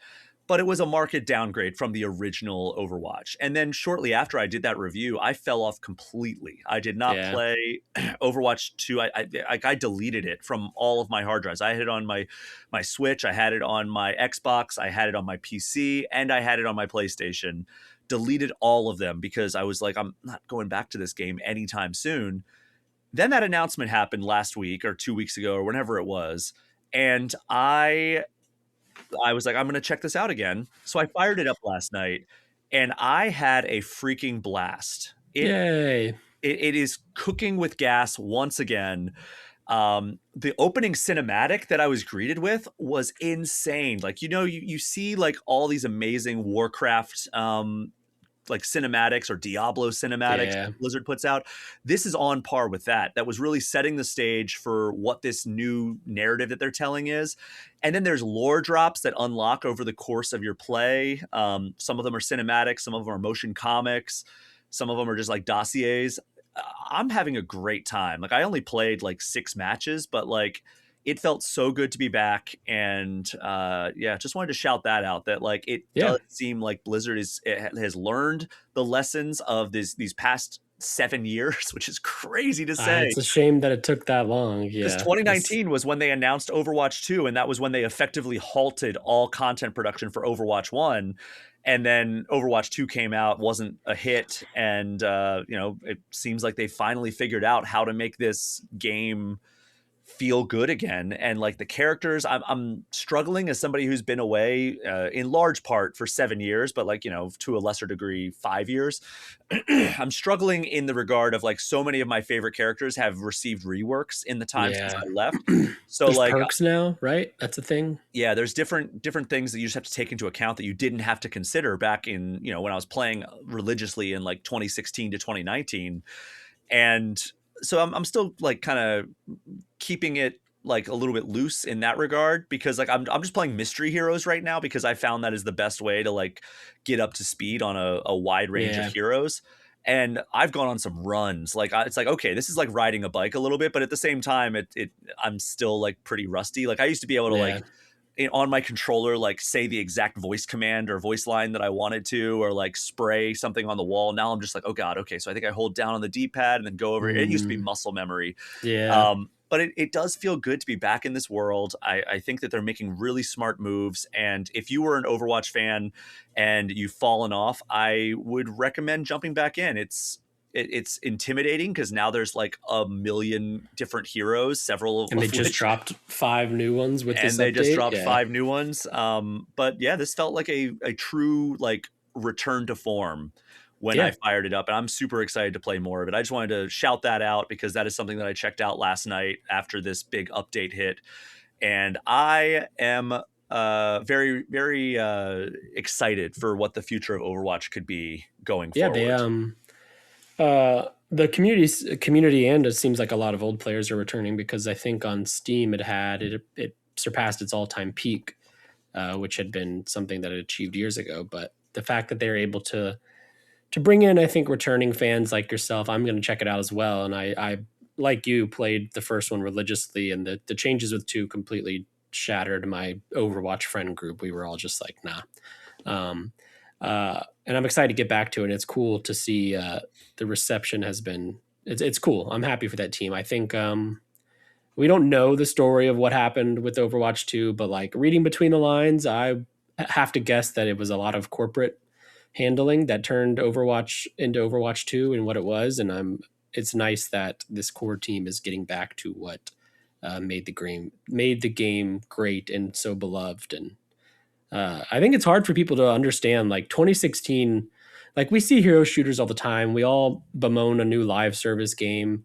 But it was a market downgrade from the original Overwatch. And then shortly after I did that review, I fell off completely. I did not
Yeah.
play Overwatch 2. I deleted it from all of my hard drives. I had it on my Switch, I had it on my Xbox, I had it on my PC, and I had it on my PlayStation. Deleted all of them because I was like, I'm not going back to this game anytime soon. Then that announcement happened last week or 2 weeks ago or whenever it was. And I was like, I'm going to check this out again. So I fired it up last night and I had a freaking blast.
Yay.
It is cooking with gas once again. The opening cinematic that I was greeted with was insane. Like, you see like all these amazing Warcraft like cinematics or Diablo cinematics
Yeah.
that Blizzard puts out. This is on par with that. That was really setting the stage for what this new narrative that they're telling is. And then there's lore drops that unlock over the course of your play. Some of them are cinematics, some of them are motion comics, some of them are just like dossiers. I'm having a great time. Like, I only played like 6 matches, but like it felt so good to be back. And yeah, just wanted to shout that out, that like it does seem like Blizzard has learned the lessons of these past 7 years, which is crazy to say.
It's a shame that it took that long.
Because
Yeah,
2019 was when they announced Overwatch 2, and that was when they effectively halted all content production for Overwatch 1. And then Overwatch 2 came out, wasn't a hit, and it seems like they finally figured out how to make this game feel good again. And like the characters, I'm struggling as somebody who's been away in large part for 7 years, but like, to a lesser degree, 5 years. I'm struggling in the regard of like so many of my favorite characters have received reworks in the time since I left. So
there's
like
perks now, right? That's a thing.
Yeah, there's different things that you just have to take into account that you didn't have to consider back in, when I was playing religiously in like 2016 to 2019. And so I'm still like kind of keeping it like a little bit loose in that regard, because like I'm just playing mystery heroes right now, because I found that is the best way to like get up to speed on a wide range of heroes. And I've gone on some runs. Like it's like, okay, this is like riding a bike a little bit, but at the same time, I'm still like pretty rusty. Like I used to be able to like on my controller, like say the exact voice command or voice line that I wanted to, or like spray something on the wall. Now I'm just like, oh God, okay. So I think I hold down on the D-pad and then go over. It used to be muscle memory.
Yeah.
But it does feel good to be back in this world. I think that they're making really smart moves. And if you were an Overwatch fan and you've fallen off, I would recommend jumping back in. It's intimidating because now there's like a million different heroes, several of
and they just dropped 5 new ones with this update.
And they just dropped 5 new ones. But yeah, this felt like a true like return to form when I fired it up, and I'm super excited to play more of it. I just wanted to shout that out because that is something that I checked out last night after this big update hit, and I am very, very excited for what the future of Overwatch could be going forward.
The community and it seems like a lot of old players are returning, because I think on Steam it surpassed its all-time peak, which had been something that it achieved years ago. But the fact that they're able to bring in, I think, returning fans like yourself, I'm going to check it out as well. And I like you, played the first one religiously, and the changes with 2 completely shattered my Overwatch friend group. We were all just like, nah. And I'm excited to get back to it. And it's cool to see the reception has been, it's cool. I'm happy for that team. I think we don't know the story of what happened with Overwatch 2, but like reading between the lines, I have to guess that it was a lot of corporate handling that turned Overwatch into Overwatch 2 and what it was. And it's nice that this core team is getting back to what made the game great and so beloved. And I think it's hard for people to understand, like 2016, like we see hero shooters all the time. We all bemoan a new live service game.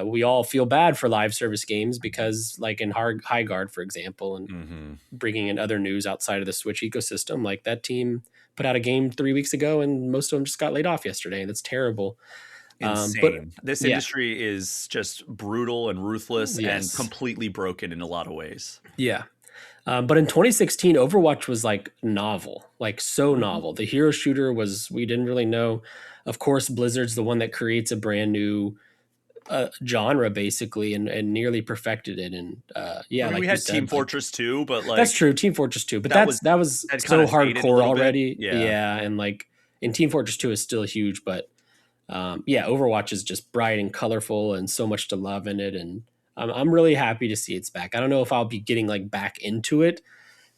We all feel bad for live service games because like in High Guard, for example, and bringing in other news outside of the Switch ecosystem, like that team put out a game 3 weeks ago and most of them just got laid off yesterday. And that's terrible.
Insane. This industry is just brutal and ruthless and completely broken in a lot of ways.
Yeah. But in 2016, Overwatch was like novel, like so novel. The hero shooter we didn't really know. Of course, Blizzard's the one that creates a brand new genre basically and nearly perfected it. And
I mean, like we had Team Fortress 2, but like
that's true, Team Fortress 2, but that was so hardcore already. Yeah, and like in Team Fortress 2 is still huge, but Overwatch is just bright and colorful and so much to love in it, and I'm really happy to see it's back. I don't know if I'll be getting like back into it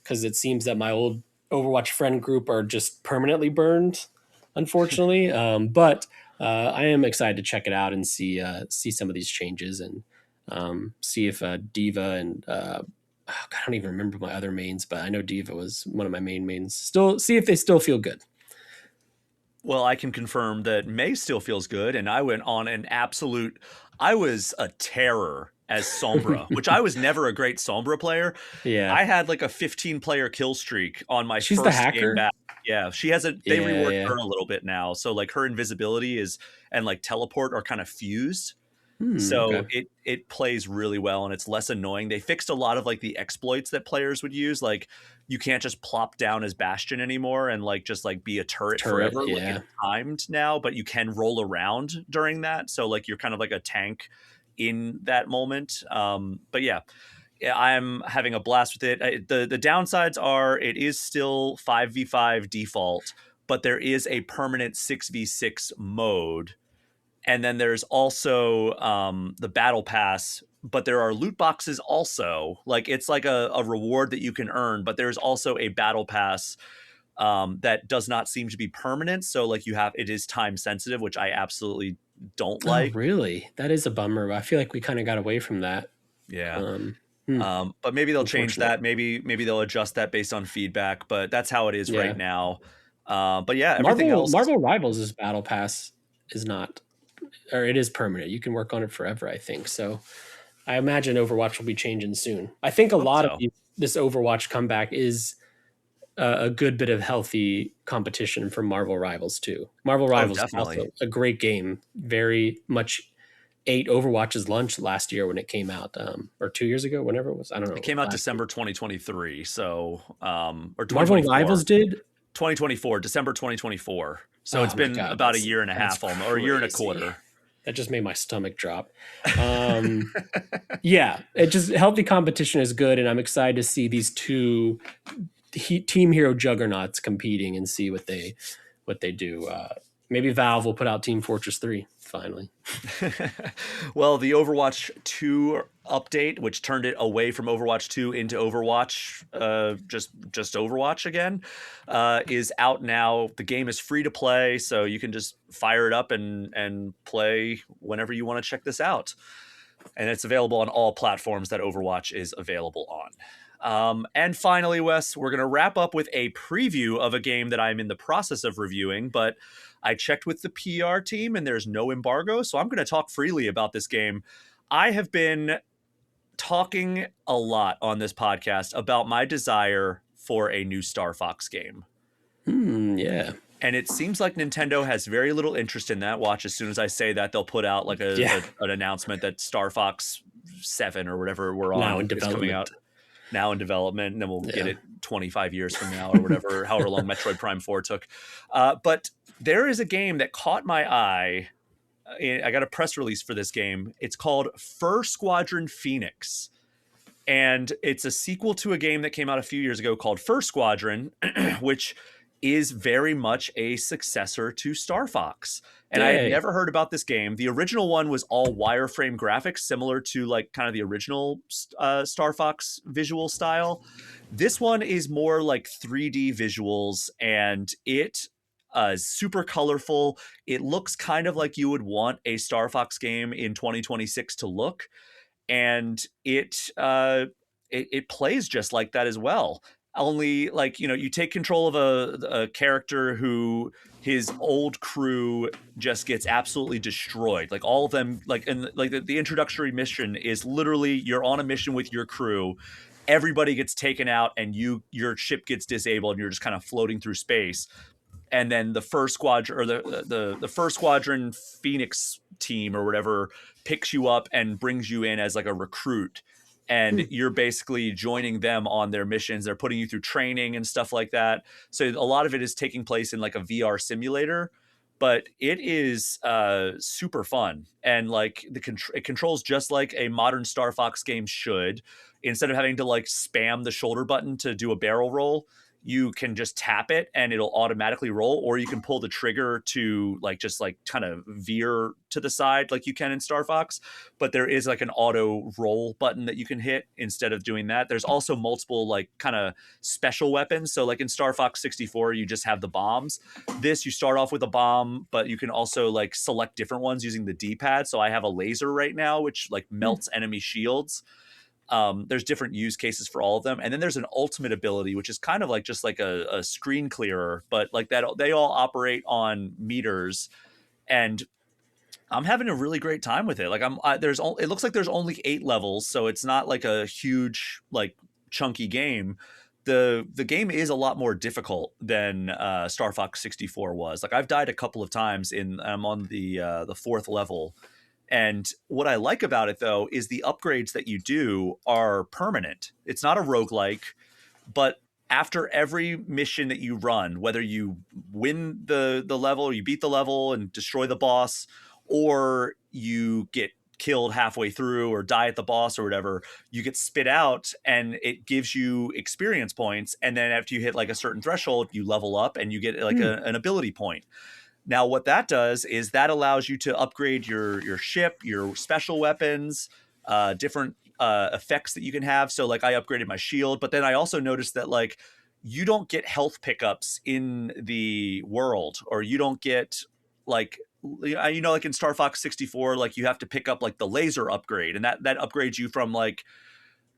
because it seems that my old Overwatch friend group are just permanently burned, unfortunately. But I am excited to check it out and see some of these changes and see if Diva and I don't even remember my other mains, but I know Diva was one of my mains. Still see if they still feel good.
Well, I can confirm that May still feels good, and I went on I was a terror as Sombra, which I was never a great Sombra player.
Yeah.
I had like a 15-player kill streak on my
She's
first
the hacker
game back. Yeah, she has they reworked her a little bit now. So like her invisibility and like teleport are kind of fused. So it plays really well and it's less annoying. They fixed a lot of like the exploits that players would use. Like you can't just plop down as Bastion anymore and like just like be a turret forever.
Yeah.
Like it's timed now, but you can roll around during that. So like you're kind of like a tank in that moment. But yeah, I'm having a blast with it. The downsides are it is still 5v5 default, but there is a permanent 6v6 mode. And then there's also the battle pass, but there are loot boxes also. Like it's like a reward that you can earn, but there's also a battle pass that does not seem to be permanent. So like it is time sensitive, which I absolutely don't like.
Oh, really? That is a bummer. I feel like we kind of got away from that.
Yeah. But maybe they'll change that. Maybe they'll adjust that based on feedback, but that's how it is right now. But yeah, everything else.
Marvel Rivals' battle pass is not, or it is permanent. You can work on it forever, I think. So I imagine Overwatch will be changing soon. I think a lot of this Overwatch comeback is a good bit of healthy competition for Marvel Rivals too. Marvel Rivals is also a great game. Very much ate Overwatch's lunch last year when it came out, or 2 years ago, whenever it was. I don't know.
It came out December 2023, so or
Marvel Rivals did
2024, December 2024. So it's been about a year and a half, almost, or a year and a quarter.
That just made my stomach drop. Yeah, it just healthy competition is good, and I'm excited to see these two Team Hero juggernauts competing and see what they do. Maybe Valve will put out Team Fortress 3 finally.
Well, the Overwatch 2 update, which turned it away from Overwatch 2 into Overwatch, just Overwatch again, is out now. The game is free to play, so you can just fire it up and play whenever you want to check this out. And it's available on all platforms that Overwatch is available on. And finally, Wes, we're going to wrap up with a preview of a game that I'm in the process of reviewing, but I checked with the PR team and there's no embargo, so I'm going to talk freely about this game. I have been talking a lot on this podcast about my desire for a new Star Fox game.
Yeah.
And it seems like Nintendo has very little interest in that. Watch, as soon as I say that, they'll put out like an announcement that Star Fox 7 or whatever we're on is coming out. Now in development, and then we'll get it 25 years from now or whatever, however long Metroid Prime 4 took. But there is a game that caught my eye. I got a press release for this game. It's called Squadron Phoenix. And it's a sequel to a game that came out a few years ago called Squadron, which is very much a successor to Star Fox. And I had never heard about this game. The original one was all wireframe graphics, similar to like kind of the original Star Fox visual style. This one is more like 3D visuals, and it is super colorful. It looks kind of like you would want a Star Fox game in 2026 to look. And it plays just like that as well. Only like, you take control of a character who his old crew just gets absolutely destroyed. Like all of them, like, and like the introductory mission is literally you're on a mission with your crew. Everybody gets taken out and your ship gets disabled and you're just kind of floating through space. And then the first squadron or the first Squadron Phoenix team or whatever picks you up and brings you in as like a recruit. And you're basically joining them on their missions. They're putting you through training and stuff like that. So a lot of it is taking place in like a VR simulator, but it is super fun. And like it controls just like a modern Star Fox game should. Instead of having to like spam the shoulder button to do a barrel roll, you can just tap it and it'll automatically roll, or you can pull the trigger to like just like kind of veer to the side like you can in Star Fox. But there is like an auto roll button that you can hit instead of doing that. There's also multiple like kind of special weapons. So like in Star Fox 64, you just have the bombs. This, you start off with a bomb, but you can also like select different ones using the D-pad. So I have a laser right now, which like melts enemy shields. There's different use cases for all of them. And then there's an ultimate ability, which is kind of like just like a screen clearer, but like that, they all operate on meters. And I'm having a really great time with it. Like it looks like there's only 8 levels. So it's not like a huge, like chunky game. The game is a lot more difficult than Star Fox 64 was. Like I've died a couple of times I'm on the 4th level. And what I like about it, though, is the upgrades that you do are permanent. It's not a roguelike, but after every mission that you run, whether you win the level, you beat the level and destroy the boss, or you get killed halfway through or die at the boss or whatever, you get spit out and it gives you experience points. And then after you hit like a certain threshold, you level up and you get like an ability point. Now, what that does is that allows you to upgrade your ship, your special weapons, different effects that you can have. So like I upgraded my shield, but then I also noticed that like you don't get health pickups in the world, or you don't get like, like in Star Fox 64, like you have to pick up like the laser upgrade, and that upgrades you from like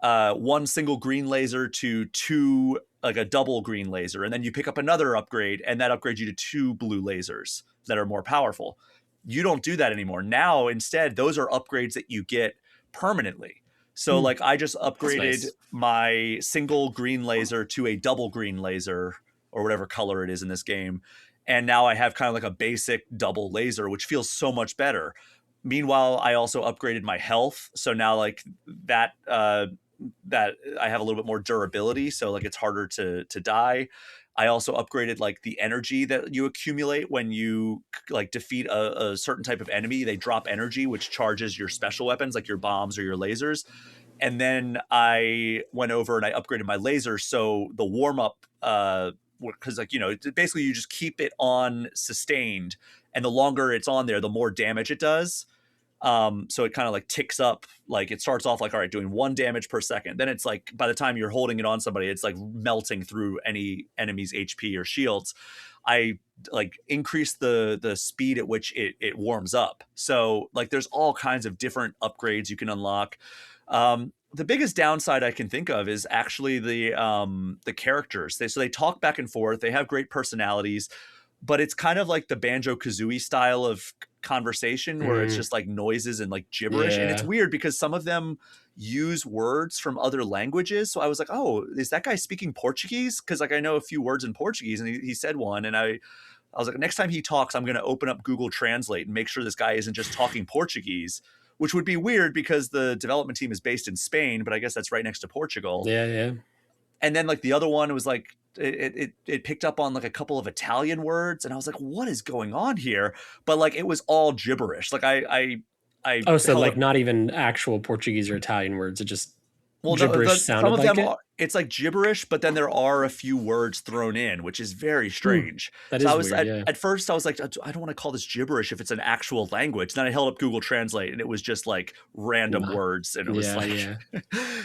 one single green laser to two, like a double green laser. And then you pick up another upgrade and that upgrades you to two blue lasers that are more powerful. You don't do that anymore. Now, instead, those are upgrades that you get permanently. So like I just upgraded my single green laser to a double green laser, or whatever color it is in this game. And now I have kind of like a basic double laser, which feels so much better. Meanwhile, I also upgraded my health. So now like that that I have a little bit more durability. So like it's harder to die. I also upgraded like the energy that you accumulate when you like defeat a certain type of enemy. They drop energy, which charges your special weapons, like your bombs or your lasers. And then I went over and I upgraded my laser. So the warm up, because like, basically you just keep it on sustained, and the longer it's on there, the more damage it does. So it kind of like ticks up, like it starts off like, all right, doing 1 damage per second. Then it's like, by the time you're holding it on somebody, it's like melting through any enemy's HP or shields. I like increase the speed at which it warms up. So like there's all kinds of different upgrades you can unlock. The biggest downside I can think of is actually the characters. They talk back and forth. They have great personalities, but it's kind of like the Banjo-Kazooie style of conversation where it's just like noises and like gibberish. And it's weird because some of them use words from other languages. So I was like, oh, is that guy speaking Portuguese? Because like I know a few words in Portuguese, and he said one, and I was like, next time he talks, I'm going to open up Google Translate and make sure this guy isn't just talking Portuguese, which would be weird because the development team is based in Spain, but I guess that's right next to Portugal.
Yeah.
And then like the other one was like, it picked up on like a couple of Italian words, and I was like, what is going on here? But like it was all gibberish. Like I
so like not even actual Portuguese or Italian words. It just gibberish sounded
some of
like
them
it.
It's like gibberish, but then there are a few words thrown in, which is very strange.
That
so
is
I was
weird,
at first I was like, I don't want to call this gibberish if it's an actual language. Then I held up Google Translate and it was just like random words, and it was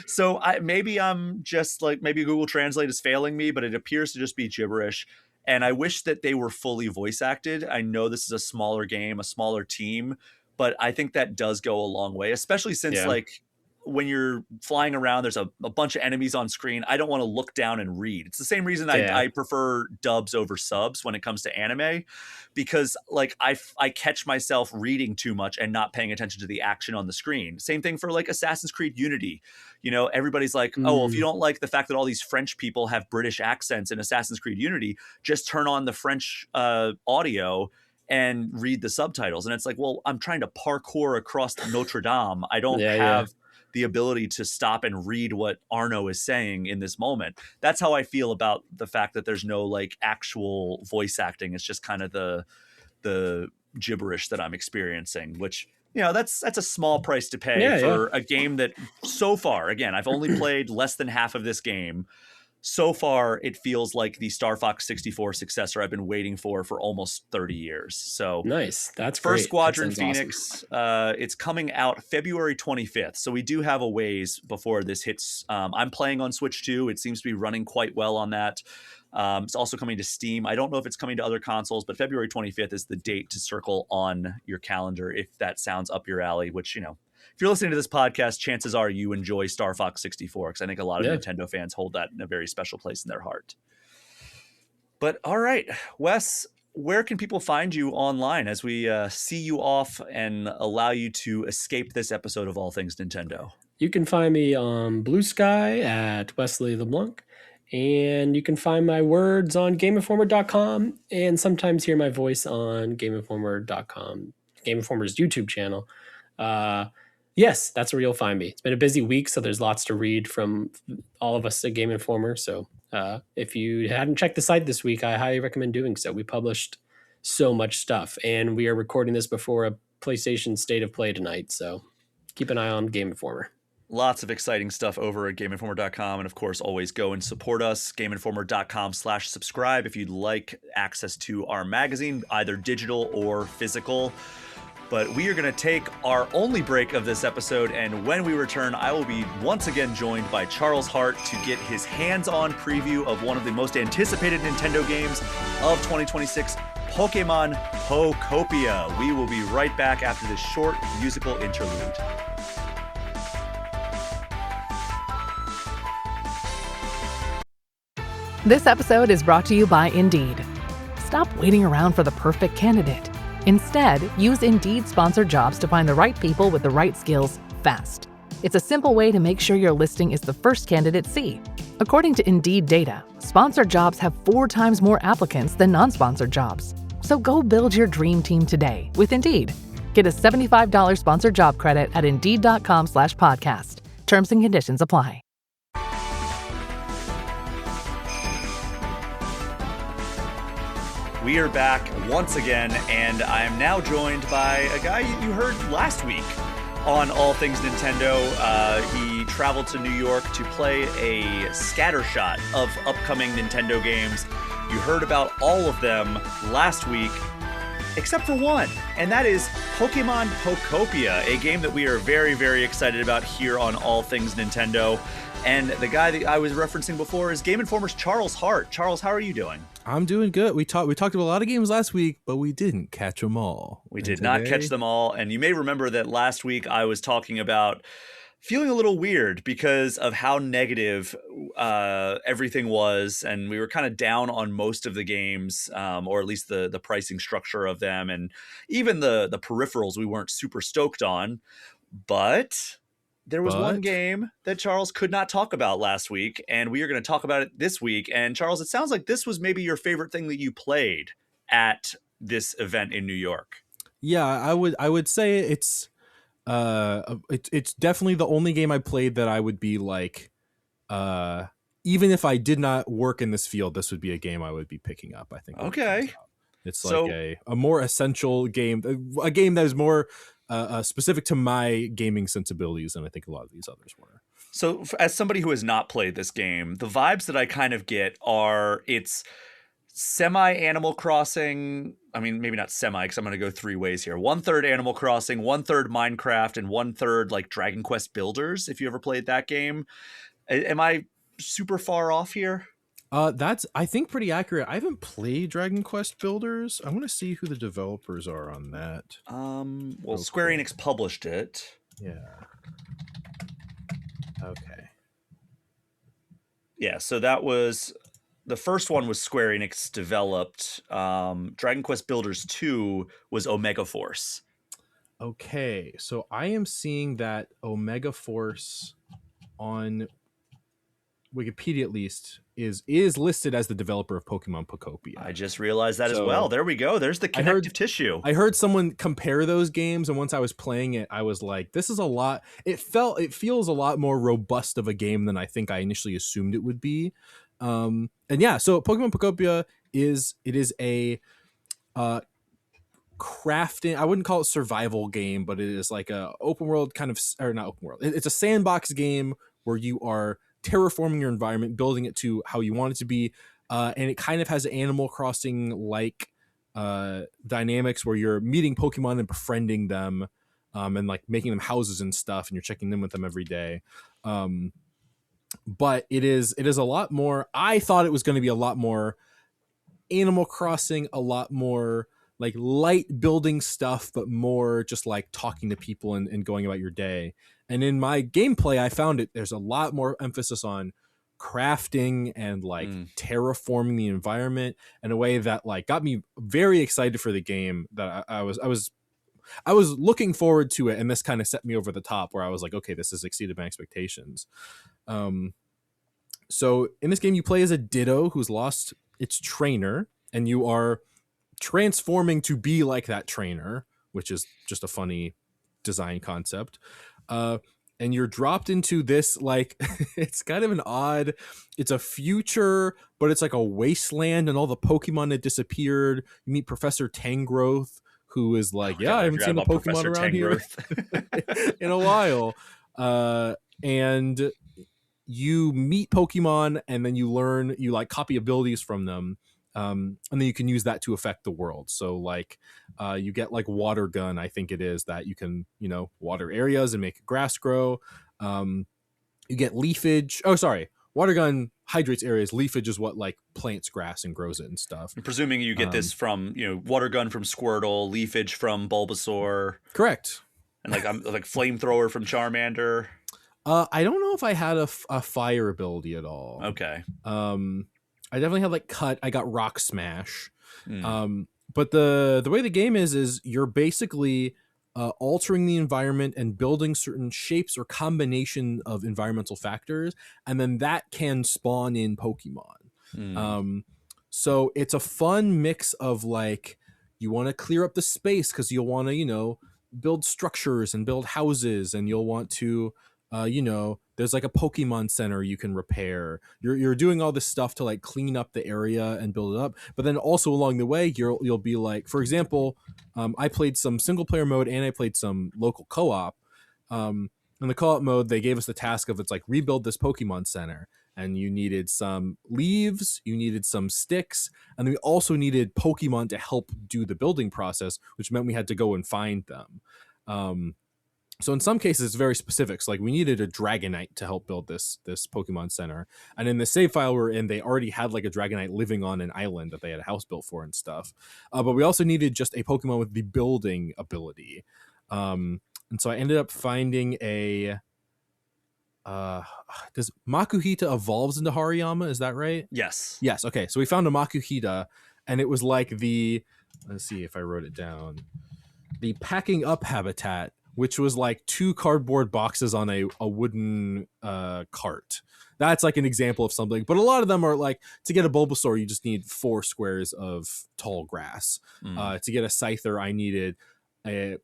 so maybe I'm just like, maybe Google Translate is failing me, but it appears to just be gibberish. And I wish that they were fully voice acted. I know this is a smaller game, a smaller team, but I think that does go a long way, especially since like when you're flying around, there's a bunch of enemies on screen. I don't want to look down and read. It's the same reason I prefer dubs over subs when it comes to anime, because like I catch myself reading too much and not paying attention to the action on the screen. Same thing for like Assassin's Creed Unity. Everybody's like, oh, well, if you don't like the fact that all these French people have British accents in Assassin's Creed Unity, just turn on the French audio and read the subtitles. And it's like, well, I'm trying to parkour across Notre Dame. I don't have the ability to stop and read what Arno is saying in this moment. That's how I feel about the fact that there's no like actual voice acting. It's just kind of the gibberish that I'm experiencing, which, that's a small price to pay for a game that so far, again, I've only played less than half of this game. So far, it feels like the Star Fox 64 successor I've been waiting for almost 30 years. So
nice. That's
for
great.
Squadron Phoenix. Awesome. It's coming out February 25th. So we do have a ways before this hits. I'm playing on Switch 2. It seems to be running quite well on that. It's also coming to Steam. I don't know if it's coming to other consoles, but February 25th is the date to circle on your calendar if that sounds up your alley, which, if you're listening to this podcast, chances are you enjoy Star Fox 64, because I think a lot of Nintendo fans hold that in a very special place in their heart. But all right, Wes, where can people find you online as we see you off and allow you to escape this episode of All Things Nintendo?
You can find me on Blue Sky at Wesley LeBlanc, and you can find my words on GameInformer.com, and sometimes hear my voice on GameInformer.com, Game Informer's YouTube channel. Yes, that's where you'll find me. It's been a busy week, so there's lots to read from all of us at Game Informer. So if you hadn't checked the site this week, I highly recommend doing so. We published so much stuff, and we are recording this before a PlayStation State of Play tonight. So Keep an eye on Game Informer.
Lots of exciting stuff over at GameInformer.com. And of course, always go and support us. GameInformer.com/subscribe if you'd like access to our magazine, either digital or physical. But we are going to take our only break of this episode. And when we return, I will be once again joined by Charles Harte to get his hands-on preview of one of the most anticipated Nintendo games of 2026, Pokémon Pokopia. We will be right back after this short musical interlude.
This episode is brought to you by Indeed. Stop waiting around for the perfect candidate. Instead, use Indeed sponsored jobs to find the right people with the right skills fast. It's a simple way to make sure your listing is the first candidates see. According to Indeed data, sponsored jobs have 4 times more applicants than non-sponsored jobs. So go build your dream team today with Indeed. Get a $75 sponsored job credit at Indeed.com/podcast. Terms and conditions apply.
We are back once again, and I am now joined by a guy you heard last week on All Things Nintendo. He traveled to New York to play a scattershot of upcoming Nintendo games. You heard about all of them last week, except for one, and that is Pokémon Pokopia, a game that we are very, very excited about here on All Things Nintendo. And the guy that I was referencing before is Game Informer's Charles Harte. Charles, how are you doing?
I'm doing good. We talked about a lot of games last week, but we didn't catch them all.
We did not catch them all. And you may remember that last week I was talking about feeling a little weird because of how negative everything was. And we were kind of down on most of the games, or at least the pricing structure of them. And even the peripherals we weren't super stoked on. But there was one game that Charles could not talk about last week, and we are going to talk about it this week. And Charles, it sounds like this was maybe your favorite thing that you played at this event in New York.
Yeah, I would say it's definitely the only game I played that I would be like, even if I did not work in this field, this would be a game I would be picking up. I think.
Okay.
It's like a more essential game, a game that is more specific to my gaming sensibilities than I think a lot of these others were.
So as somebody who has not played this game, the vibes that I kind of get are it's semi-Animal Crossing. I mean, maybe not semi, because I'm going to go 3 ways here. 1/3 Animal Crossing, 1/3 Minecraft, and 1/3 like Dragon Quest Builders, if you ever played that game. Am I super far off here?
That's, I think, pretty accurate. I haven't played Dragon Quest Builders. I want to see who the developers are on that.
Well, Square Enix published it.
Yeah. Okay.
Yeah, so that was the first one was Square Enix developed. Dragon Quest Builders 2 was Omega Force.
Okay, so I am seeing that Omega Force on Wikipedia at least is listed as the developer of Pokemon Pokopia.
I just realized that as well. There we go. There's the connective tissue.
I heard someone compare those games, and once I was playing it, I was like, this is a lot. It feels a lot more robust of a game than I think I initially assumed it would be. And yeah, so Pokemon Pokopia is a crafting, I wouldn't call it survival game, but it is like a open world kind of, or not open world. It's a sandbox game where you are terraforming your environment, building it to how you want it to be, and it kind of has Animal Crossing like dynamics where you're meeting Pokemon and befriending them, and like making them houses and stuff, and you're checking in with them every day. But it is a lot more. I thought it was going to be a lot more Animal Crossing, a lot more like light building stuff, but more just like talking to people and going about your day. And in my gameplay, I found there's a lot more emphasis on crafting and like terraforming the environment in a way that like got me very excited for the game. That I was looking forward to it, and this kind of set me over the top where I was like, okay, this has exceeded my expectations. So in this game, you play as a Ditto who's lost its trainer, and you are transforming to be like that trainer, which is just a funny design concept. And you're dropped into this, like, it's kind of an odd, it's a future, but it's like a wasteland, and all the Pokemon had disappeared. You meet Professor Tangrowth, who is like,
Oh,
yeah,
God,
I haven't
forgot
seen a
about
Pokemon
Professor
around here
Tangrowth.
in a while. And you meet Pokemon, and then you learn, you like copy abilities from them. And then you can use that to affect the world. So like you get like water gun, I think it is, that you can, water areas and make grass grow. You get leafage. Oh, sorry. Water gun hydrates areas. Leafage is what like plants grass and grows it and stuff.
I'm presuming you get this from, water gun from Squirtle, leafage from Bulbasaur.
Correct.
And like flamethrower from Charmander.
I don't know if I had a fire ability at all.
Okay.
I definitely had like cut. I got rock smash. But the way the game is you're basically altering the environment and building certain shapes or combination of environmental factors, and then that can spawn in Pokemon. So it's a fun mix of like, you want to clear up the space because you'll want to build structures and build houses, and you'll want to there's like a Pokemon Center you can repair. You're doing all this stuff to like clean up the area and build it up. But then also along the way, you'll be like, for example, I played some single player mode and I played some local co-op. In the co-op mode, they gave us the task of, it's like, rebuild this Pokemon Center. And you needed some leaves, you needed some sticks, and then we also needed Pokemon to help do the building process, which meant we had to go and find them. So in some cases, it's very specific. So like, we needed a Dragonite to help build this Pokemon Center. And in the save file we're in, they already had like a Dragonite living on an island that they had a house built for and stuff. But we also needed just a Pokemon with the building ability. And so I ended up finding a... does Makuhita evolves into Hariyama? Is that right?
Yes.
Yes. Okay. So we found a Makuhita, and it was like let's see if I wrote it down. The packing up habitat, which was like 2 cardboard boxes on a wooden cart. That's like an example of something. But a lot of them are like, to get a Bulbasaur, you just need 4 squares of tall grass. To get a Scyther, I needed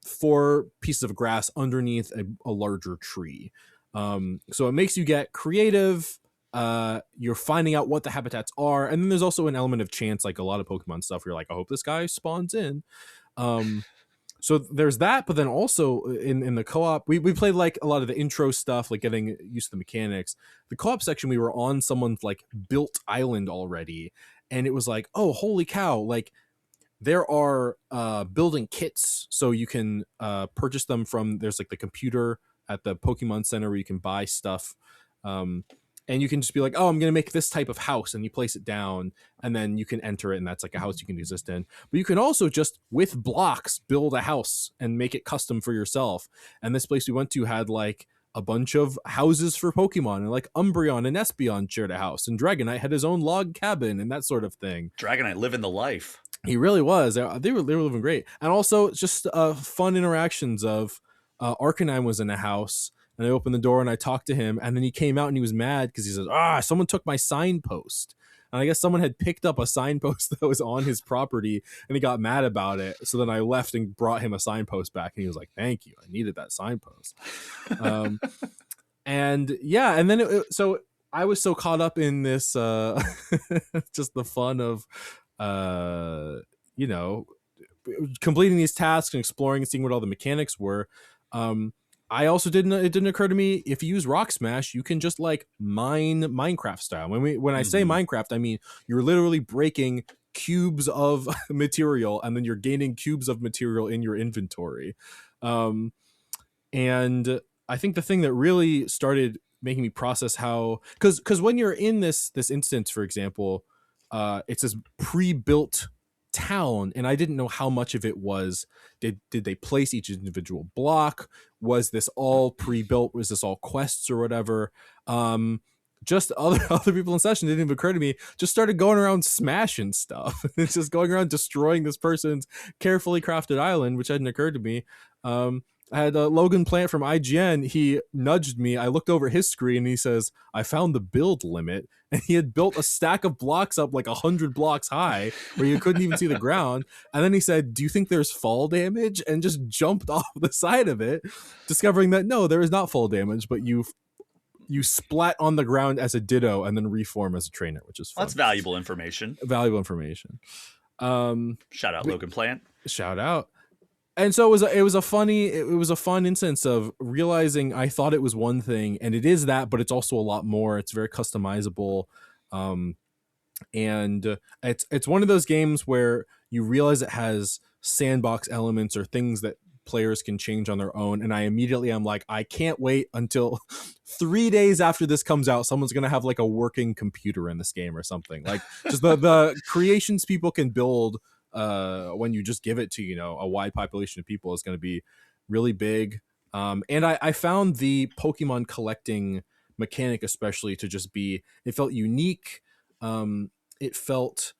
4 pieces of grass underneath a larger tree. So it makes you get creative. You're finding out what the habitats are. And then there's also an element of chance, like a lot of Pokemon stuff. You're like, I hope this guy spawns in. So there's that, but then also in the co-op, we played like a lot of the intro stuff, like getting used to the mechanics. The co-op section, we were on someone's like built island already, and it was like, oh, holy cow, like there are building kits, so you can purchase them from, there's like the computer at the Pokemon Center where you can buy stuff. And you can just be like, oh, I'm going to make this type of house, and you place it down, and then you can enter it, and that's like a house you can exist in. But you can also just, with blocks, build a house and make it custom for yourself. And this place we went to had like a bunch of houses for Pokemon, and like Umbreon and Espeon shared a house, and Dragonite had his own log cabin and that sort of thing.
Dragonite living the life.
He really was. They were living great. And also just fun interactions of Arcanine was in a house, and I opened the door and I talked to him, and then he came out and he was mad because he says, someone took my signpost. And I guess someone had picked up a signpost that was on his property, and he got mad about it. So then I left and brought him a signpost back, and he was like, thank you. I needed that signpost. And yeah, and then so I was so caught up in this, just the fun of, completing these tasks and exploring and seeing what all the mechanics were. I also it didn't occur to me, if you use Rock Smash, you can just like mine Minecraft style. When I say Minecraft, I mean you're literally breaking cubes of material, and then you're gaining cubes of material in your inventory. And I think the thing that really started making me process how, because when you're in this instance, for example, it's this pre-built town, and I didn't know how much of it was, did they place each individual block, was this all pre-built, was this all quests or whatever. Just other people in session, didn't even occur to me, just started going around smashing stuff. It's just going around destroying this person's carefully crafted island, which hadn't occurred to me. I had Logan Plant from IGN. He nudged me. I looked over his screen, and he says, I found the build limit. And he had built a stack of blocks up like 100 blocks high where you couldn't even see the ground. And then he said, do you think there's fall damage? And just jumped off the side of it, discovering that no, there is not fall damage, but you splat on the ground as a Ditto and then reform as a trainer, which is fun.
That's valuable information.
Shout out
Logan Plant.
Shout out. And so it was a fun instance of realizing I thought it was one thing, and it is that, but it's also a lot more. It's very customizable, and it's one of those games where you realize it has sandbox elements or things that players can change on their own. And I'm like, I can't wait until 3 days after this comes out. Someone's gonna have like a working computer in this game or something. Like just the creations people can build. When you just give it to, a wide population of people is going to be really big. And I found the Pokemon collecting mechanic especially to just be, it felt unique. It felt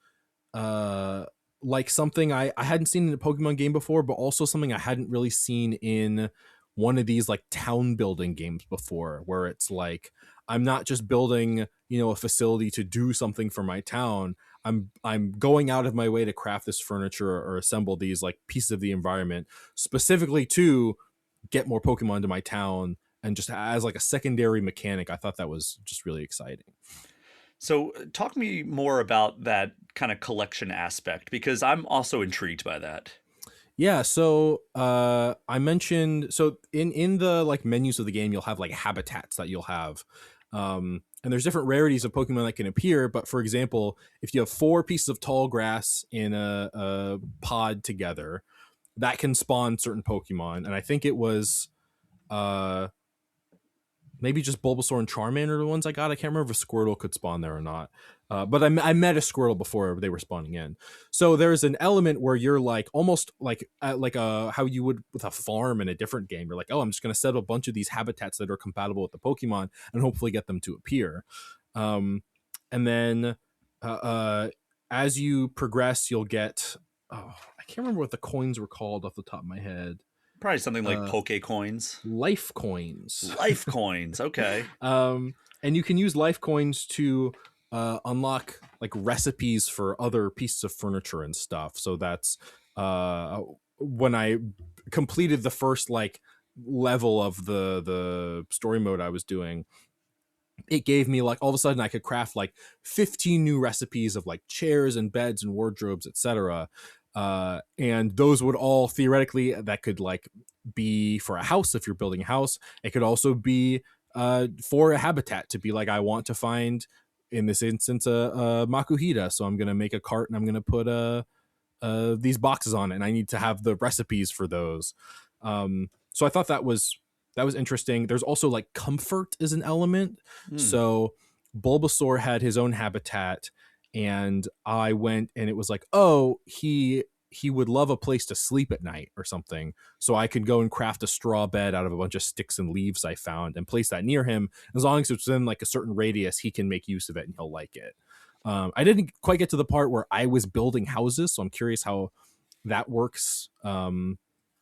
like something I hadn't seen in a Pokemon game before, but also something I hadn't really seen in one of these like town building games before, where it's like, I'm not just building, a facility to do something for my town. I'm going out of my way to craft this furniture or assemble these like pieces of the environment specifically to get more Pokemon to my town, and just as like a secondary mechanic. I thought that was just really exciting.
So talk to me more about that kind of collection aspect, because I'm also intrigued by that.
Yeah, so I mentioned, so in the like menus of the game, you'll have like habitats that you'll have. And there's different rarities of Pokemon that can appear. But for example, if you have 4 pieces of tall grass in a pod together, that can spawn certain Pokemon. And I think it was maybe just Bulbasaur and Charmander are the ones I got. I can't remember if a Squirtle could spawn there or not. But I met a Squirtle before they were spawning in. So there's an element where you're like almost like how you would with a farm in a different game. You're like, oh, I'm just going to set a bunch of these habitats that are compatible with the Pokemon and hopefully get them to appear. And then as you progress, you'll get, I can't remember what the coins were called off the top of my head.
Probably something like Poke Coins.
Life coins.
Life coins, okay.
And you can use life coins to unlock like recipes for other pieces of furniture and stuff. So that's when I completed the first like level of the story mode I was doing, it gave me like all of a sudden I could craft like 15 new recipes of like chairs and beds and wardrobes, etc. And those would all theoretically, that could like be for a house if you're building a house. It could also be for a habitat, to be like, I want to find, in this instance, a Makuhita, so I'm going to make a cart and I'm going to put these boxes on it, and I need to have the recipes for those. So I thought that was interesting. There's also like comfort is an element. So Bulbasaur had his own habitat, and I went and it was like, oh, he would love a place to sleep at night or something. So I could go and craft a straw bed out of a bunch of sticks and leaves I found and place that near him. As long as it's within like a certain radius, he can make use of it and he'll like it. I didn't quite get to the part where I was building houses, so I'm curious how that works.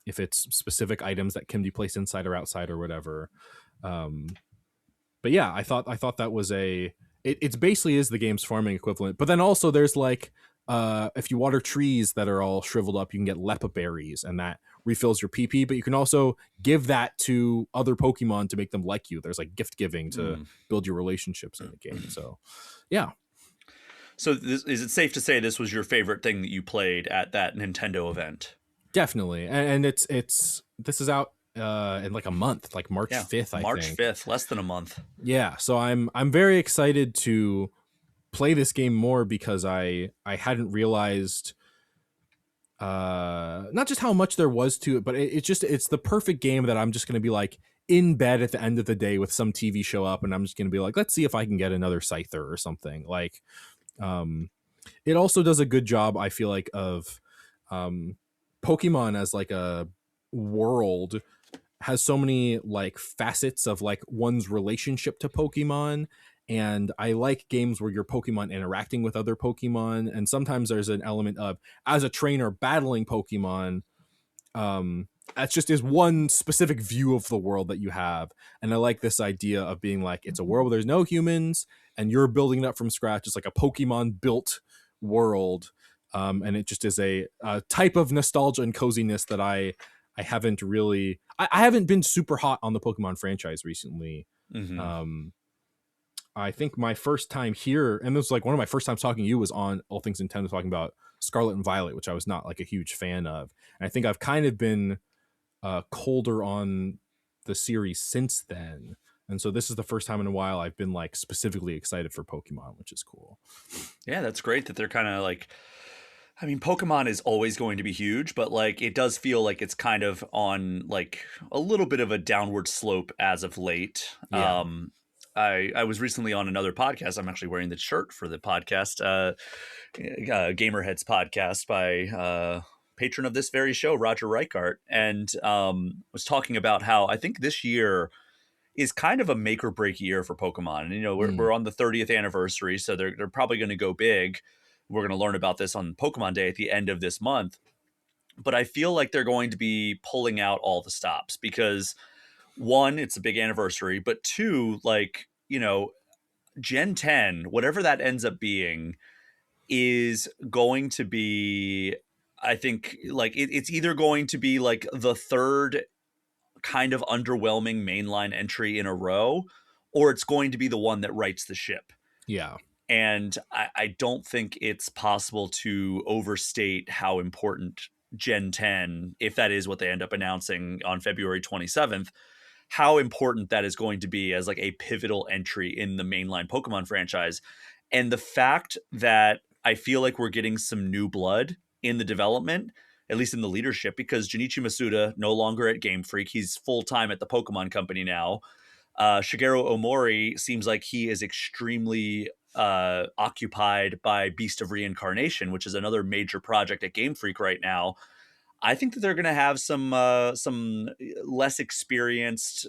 If it's specific items that can be placed inside or outside or whatever. But yeah, I thought that was it's basically is the game's farming equivalent. But then also there's like, if you water trees that are all shriveled up, you can get Lepa berries, and that refills your PP. But you can also give that to other Pokemon to make them like you. There's like gift giving to build your relationships in the game. So yeah.
So is it safe to say this was your favorite thing that you played at that Nintendo event?
Definitely. And this is out in like a month, like March 5th, I think.
March 5th, less than a month.
Yeah, so I'm very excited to play this game more, because I hadn't realized not just how much there was to it, but it's the perfect game that I'm just going to be like in bed at the end of the day with some TV show up, and I'm just going to be like, let's see if I can get another Scyther or something. Like it also does a good job, I feel like, of Pokemon as like a world has so many like facets of like one's relationship to Pokemon. And I like games where your Pokemon interacting with other Pokemon. And sometimes there's an element of, as a trainer, battling Pokemon. That's just is one specific view of the world that you have. And I like this idea of being like, it's a world where there's no humans and you're building it up from scratch. It's like a Pokemon built world. And it just is a type of nostalgia and coziness that I haven't really, I haven't been super hot on the Pokemon franchise recently. I think my first time here, and this was like one of my first times talking to you, was on All Things Nintendo, talking about Scarlet and Violet, which I was not like a huge fan of. And I think I've kind of been colder on the series since then. And so this is the first time in a while I've been like specifically excited for Pokemon, which is cool.
Yeah, that's great that they're kind of like, I mean, Pokemon is always going to be huge, but like it does feel like it's kind of on like a little bit of a downward slope as of late.
Yeah.
I was recently on another podcast. I'm actually wearing the shirt for the podcast, Gamerheads podcast by patron of this very show, Roger Reichart, and was talking about how I think this year is kind of a make or break year for Pokemon. And, you know, we're on the 30th anniversary, so they're probably going to go big. We're going to learn about this on Pokemon Day at the end of this month. But I feel like they're going to be pulling out all the stops because, one, it's a big anniversary, but two, like, you know, Gen 10, whatever that ends up being, is going to be, I think, like, it's either going to be like the third kind of underwhelming mainline entry in a row, or it's going to be the one that rights the ship.
Yeah.
And I don't think it's possible to overstate how important Gen 10, if that is what they end up announcing on February 27th, how important that is going to be as like a pivotal entry in the mainline Pokemon franchise. And the fact that I feel like we're getting some new blood in the development, at least in the leadership, because Junichi Masuda, no longer at Game Freak, he's full-time at the Pokemon Company now. Shigeru Omori seems like he is extremely occupied by Beast of Reincarnation, which is another major project at Game Freak right now. I think that they're going to have some less experienced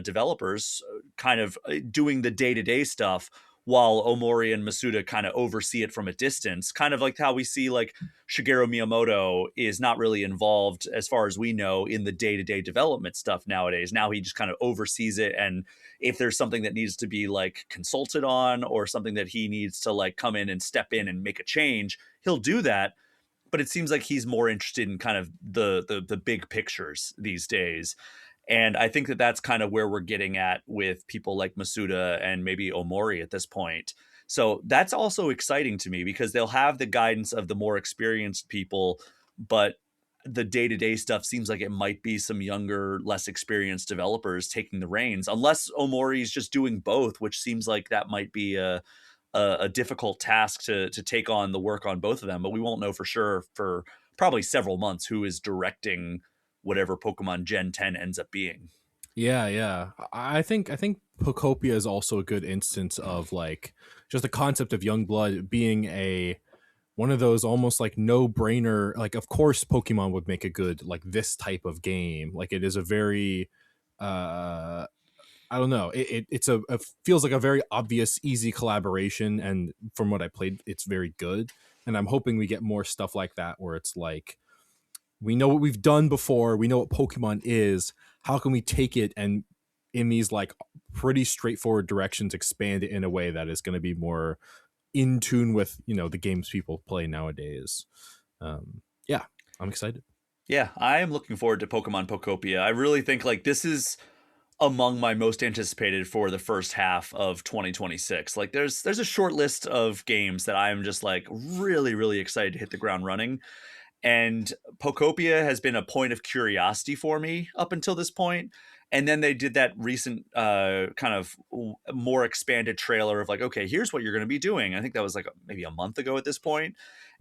developers kind of doing the day-to-day stuff, while Omori and Masuda kind of oversee it from a distance, kind of like how we see like Shigeru Miyamoto is not really involved, as far as we know, in the day-to-day development stuff nowadays. Now he just kind of oversees it, and if there's something that needs to be like consulted on or something that he needs to like come in and step in and make a change, he'll do that. But it seems like he's more interested in kind of the big pictures these days. And I think that that's kind of where we're getting at with people like Masuda and maybe Omori at this point. So that's also exciting to me because they'll have the guidance of the more experienced people, but the day-to-day stuff seems like it might be some younger, less experienced developers taking the reins, unless Omori's just doing both, which seems like that might be a difficult task to take on the work on both of them. But we won't know for sure for probably several months who is directing whatever Pokemon Gen 10 ends up being.
Yeah. I think Pokopia is also a good instance of like just the concept of young blood being one of those almost like no-brainer. Like, of course Pokemon would make a good like this type of game. Like, it is a very I don't know. It feels like a very obvious, easy collaboration, and from what I played, it's very good. And I'm hoping we get more stuff like that, where it's like, we know what we've done before, we know what Pokemon is. How can we take it and, in these like pretty straightforward directions, expand it in a way that is going to be more in tune with, you know, the games people play nowadays? Yeah, I'm excited.
Yeah, I am looking forward to Pokemon Pokopia. I really think like this is among my most anticipated for the first half of 2026. Like there's a short list of games that I'm just like really, really excited to hit the ground running. And Pokopia has been a point of curiosity for me up until this point. And then they did that recent kind of more expanded trailer of like, okay, here's what you're going to be doing. I think that was like maybe a month ago at this point.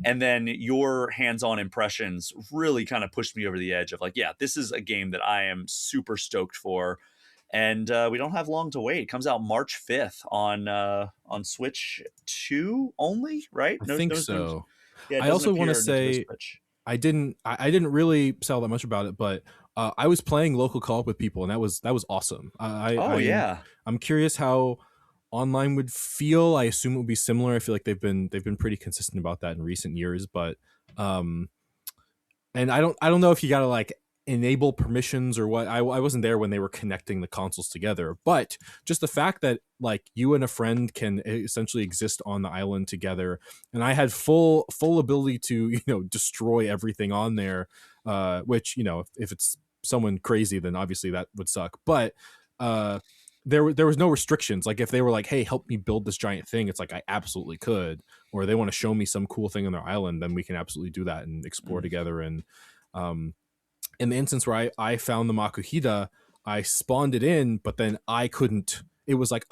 And then your hands-on impressions really kind of pushed me over the edge of like, yeah, this is a game that I am super stoked for. And we don't have long to wait. It comes out March 5th on Switch 2 only, right?
I think so.
Yeah,
I also want to say I didn't really sell that much about it, but I was playing local co-op with people, and that was awesome. I'm curious how online would feel. I assume it would be similar. I feel like they've been pretty consistent about that in recent years, but and I don't know if you got to like enable permissions or what. I wasn't there when they were connecting the consoles together, but just the fact that like you and a friend can essentially exist on the island together, and I had full ability to, you know, destroy everything on there, which, you know, if it's someone crazy, then obviously that would suck, but there was no restrictions. Like if they were like, hey, help me build this giant thing, it's like I absolutely could. Or they want to show me some cool thing on their island, then we can absolutely do that and explore together. And in the instance where I found the Makuhita, I spawned it in, but then I couldn't. It was like,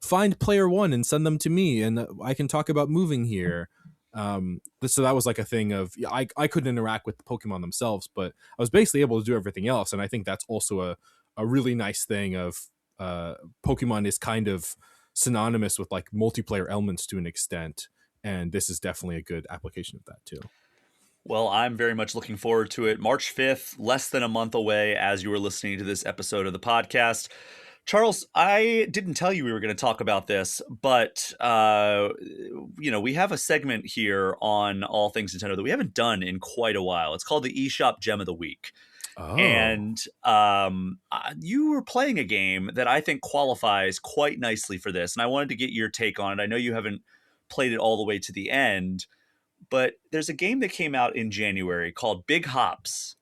find player one and send them to me, and I can talk about moving here. So that was like a thing of I couldn't interact with the Pokemon themselves, but I was basically able to do everything else. And I think that's also a really nice thing of Pokemon is kind of synonymous with like multiplayer elements to an extent, and this is definitely a good application of that too.
Well, I'm very much looking forward to it. March 5th, less than a month away as you were listening to this episode of the podcast. Charles, I didn't tell you we were going to talk about this, but, we have a segment here on All Things Nintendo that we haven't done in quite a while. It's called the eShop Gem of the Week.
Oh.
And you were playing a game that I think qualifies quite nicely for this, and I wanted to get your take on it. I know you haven't played it all the way to the end, but there's a game that came out in January called Big Hops.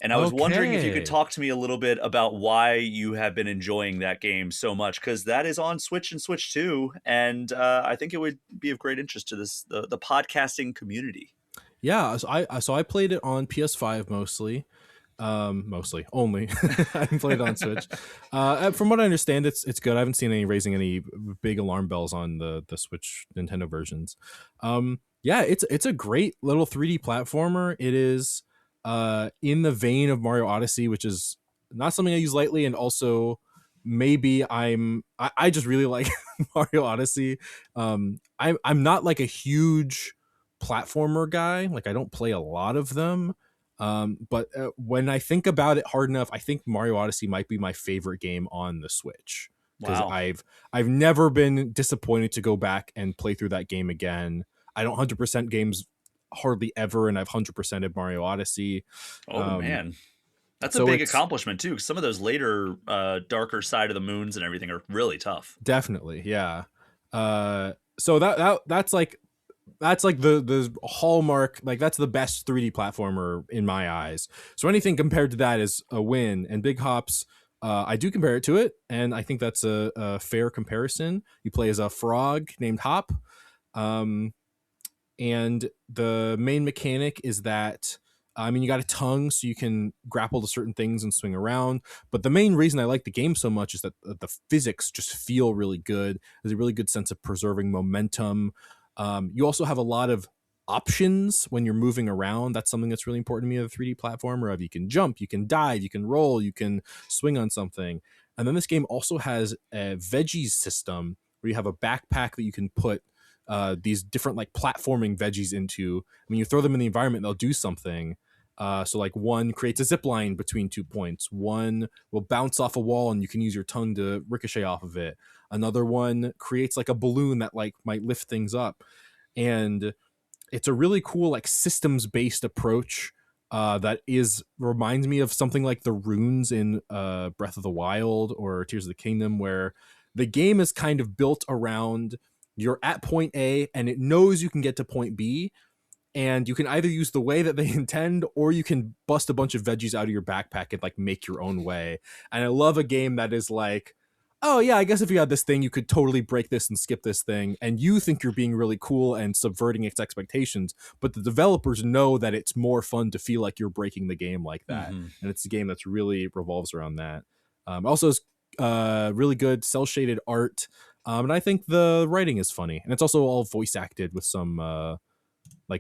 And I was wondering if you could talk to me a little bit about why you have been enjoying that game so much, because that is on Switch and Switch 2, and I think it would be of great interest to the podcasting community.
Yeah, so I played it on PS5 mostly only. I haven't played it on Switch. From what I understand, it's good. I haven't seen any raising any big alarm bells on the Switch Nintendo versions. It's a great little 3D platformer. It is in the vein of Mario Odyssey, which is not something I use lightly, and also maybe I just really like Mario Odyssey. I'm not like a huge platformer guy. Like I don't play a lot of them. But when I think about it hard enough, I think Mario Odyssey might be my favorite game on the Switch, because I've never been disappointed to go back and play through that game again. I don't 100% games hardly ever, and I've 100%ed Mario Odyssey.
Man, that's a big accomplishment too. Some of those later darker side of the moons and everything are really tough.
Definitely, yeah. So that's like the hallmark, like that's the best 3D platformer in my eyes. So anything compared to that is a win. And Big Hops, I do compare it to it, and I think that's a fair comparison. You play as a frog named Hop. And the main mechanic is that, you got a tongue, so you can grapple to certain things and swing around. But the main reason I like the game so much is that the physics just feel really good. There's a really good sense of preserving momentum. You also have a lot of options when you're moving around. That's something that's really important to me of a 3D platformer. You can jump, you can dive, you can roll, you can swing on something. And then this game also has a veggies system where you have a backpack that you can put these different like platforming veggies into. You throw them in the environment, they'll do something. So like one creates a zip line between 2 points. One will bounce off a wall and you can use your tongue to ricochet off of it. Another one creates like a balloon that like might lift things up. And it's a really cool like systems based approach that reminds me of something like the runes in Breath of the Wild or Tears of the Kingdom, where the game is kind of built around you're at point A and it knows you can get to point B, and you can either use the way that they intend, or you can bust a bunch of veggies out of your backpack and like make your own way. And I love a game that is like, oh yeah, I guess if you had this thing, you could totally break this and skip this thing, and you think you're being really cool and subverting its expectations, but the developers know that it's more fun to feel like you're breaking the game like that. And it's a game that's really revolves around that. Also is really good cell shaded art. And I think the writing is funny, and it's also all voice acted with some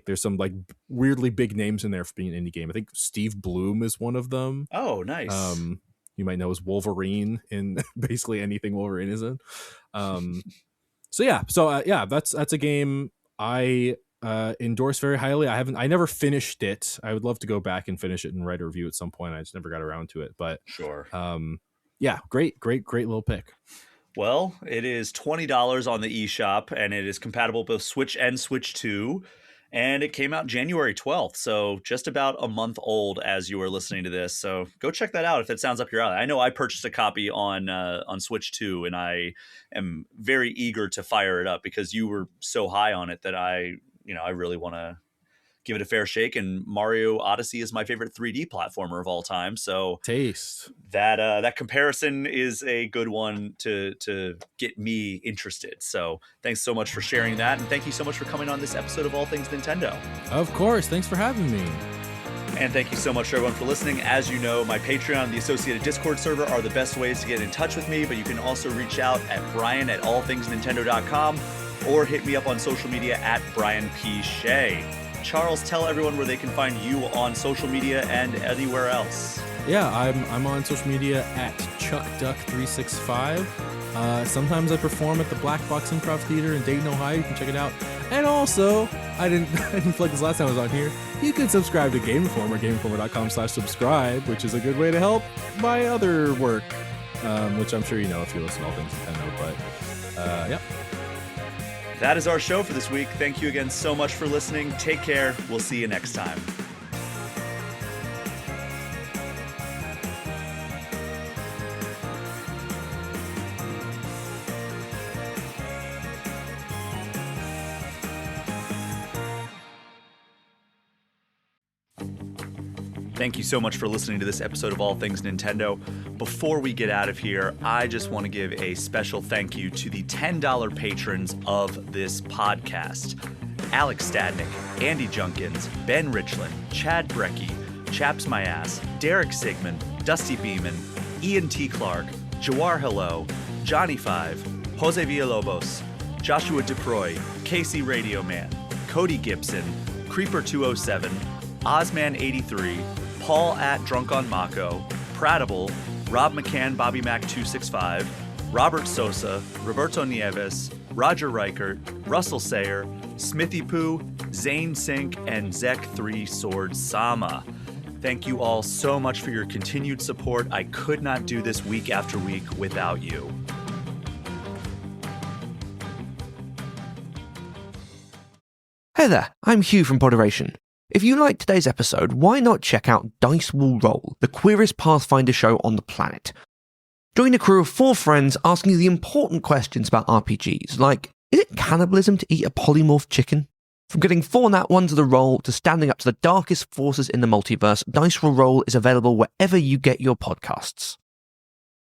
there's some like weirdly big names in there for being an indie game. I think Steve Bloom is one of them.
Oh, nice.
You might know as Wolverine in basically anything Wolverine is in. That's a game I endorse very highly. I never finished it. I would love to go back and finish it and write a review at some point. I just never got around to it, but
sure.
Great little pick.
Well, it is $20 on the eShop, and it is compatible both Switch and Switch 2. And it came out January 12th, so just about a month old as you are listening to this. So go check that out if that sounds up your alley. I know I purchased a copy on Switch 2, and I am very eager to fire it up because you were so high on it that I really want to give it a fair shake. And Mario Odyssey is my favorite 3D platformer of all time. So
Taste.
that comparison is a good one to get me interested. So thanks so much for sharing that. And thank you so much for coming on this episode of All Things Nintendo.
Of course. Thanks for having me.
And thank you so much, everyone, for listening. As you know, my Patreon and the associated Discord server are the best ways to get in touch with me, but you can also reach out at brian@allthingsnintendo.com or hit me up on social media at Brian P. Shea. Charles, tell everyone where they can find you on social media and anywhere else.
Yeah, I'm on social media at ChuckDuck365. Sometimes I perform at the Black Box Improv Theater in Dayton, Ohio. You can check it out. And also, I didn't plug this last time I was on here. You can subscribe to Game Informer, GameInformer.com/subscribe, which is a good way to help my other work, which I'm sure you know if you listen to All Things Nintendo. But yeah.
That is our show for this week. Thank you again so much for listening. Take care. We'll see you next time. Thank you so much for listening to this episode of All Things Nintendo. Before we get out of here, I just want to give a special thank you to the $10 patrons of this podcast. Alex Stadnick, Andy Junkins, Ben Richland, Chad Brecky, Chaps My Ass, Derek Sigmund, Dusty Beeman, Ian T. Clark, Jawar Hello, Johnny Five, Jose Villalobos, Joshua DeProy, Casey Radio Man, Cody Gibson, Creeper 207, Ozman83, Paul at Drunk on Mako, Pratable, Rob McCann, Bobby Mac 265, Robert Sosa, Roberto Nieves, Roger Reichert, Russell Sayer, Smithy Poo, Zane Sink, and Zek 3 Sword Sama. Thank you all so much for your continued support. I could not do this week after week without you.
Hey there, I'm Hugh from Poderation. If you liked today's episode, why not check out Dice Will Roll, the queerest Pathfinder show on the planet? Join a crew of 4 friends asking the important questions about RPGs, like, is it cannibalism to eat a polymorph chicken? From getting 4 nat 1 to the roll to standing up to the darkest forces in the multiverse, Dice Will Roll is available wherever you get your podcasts.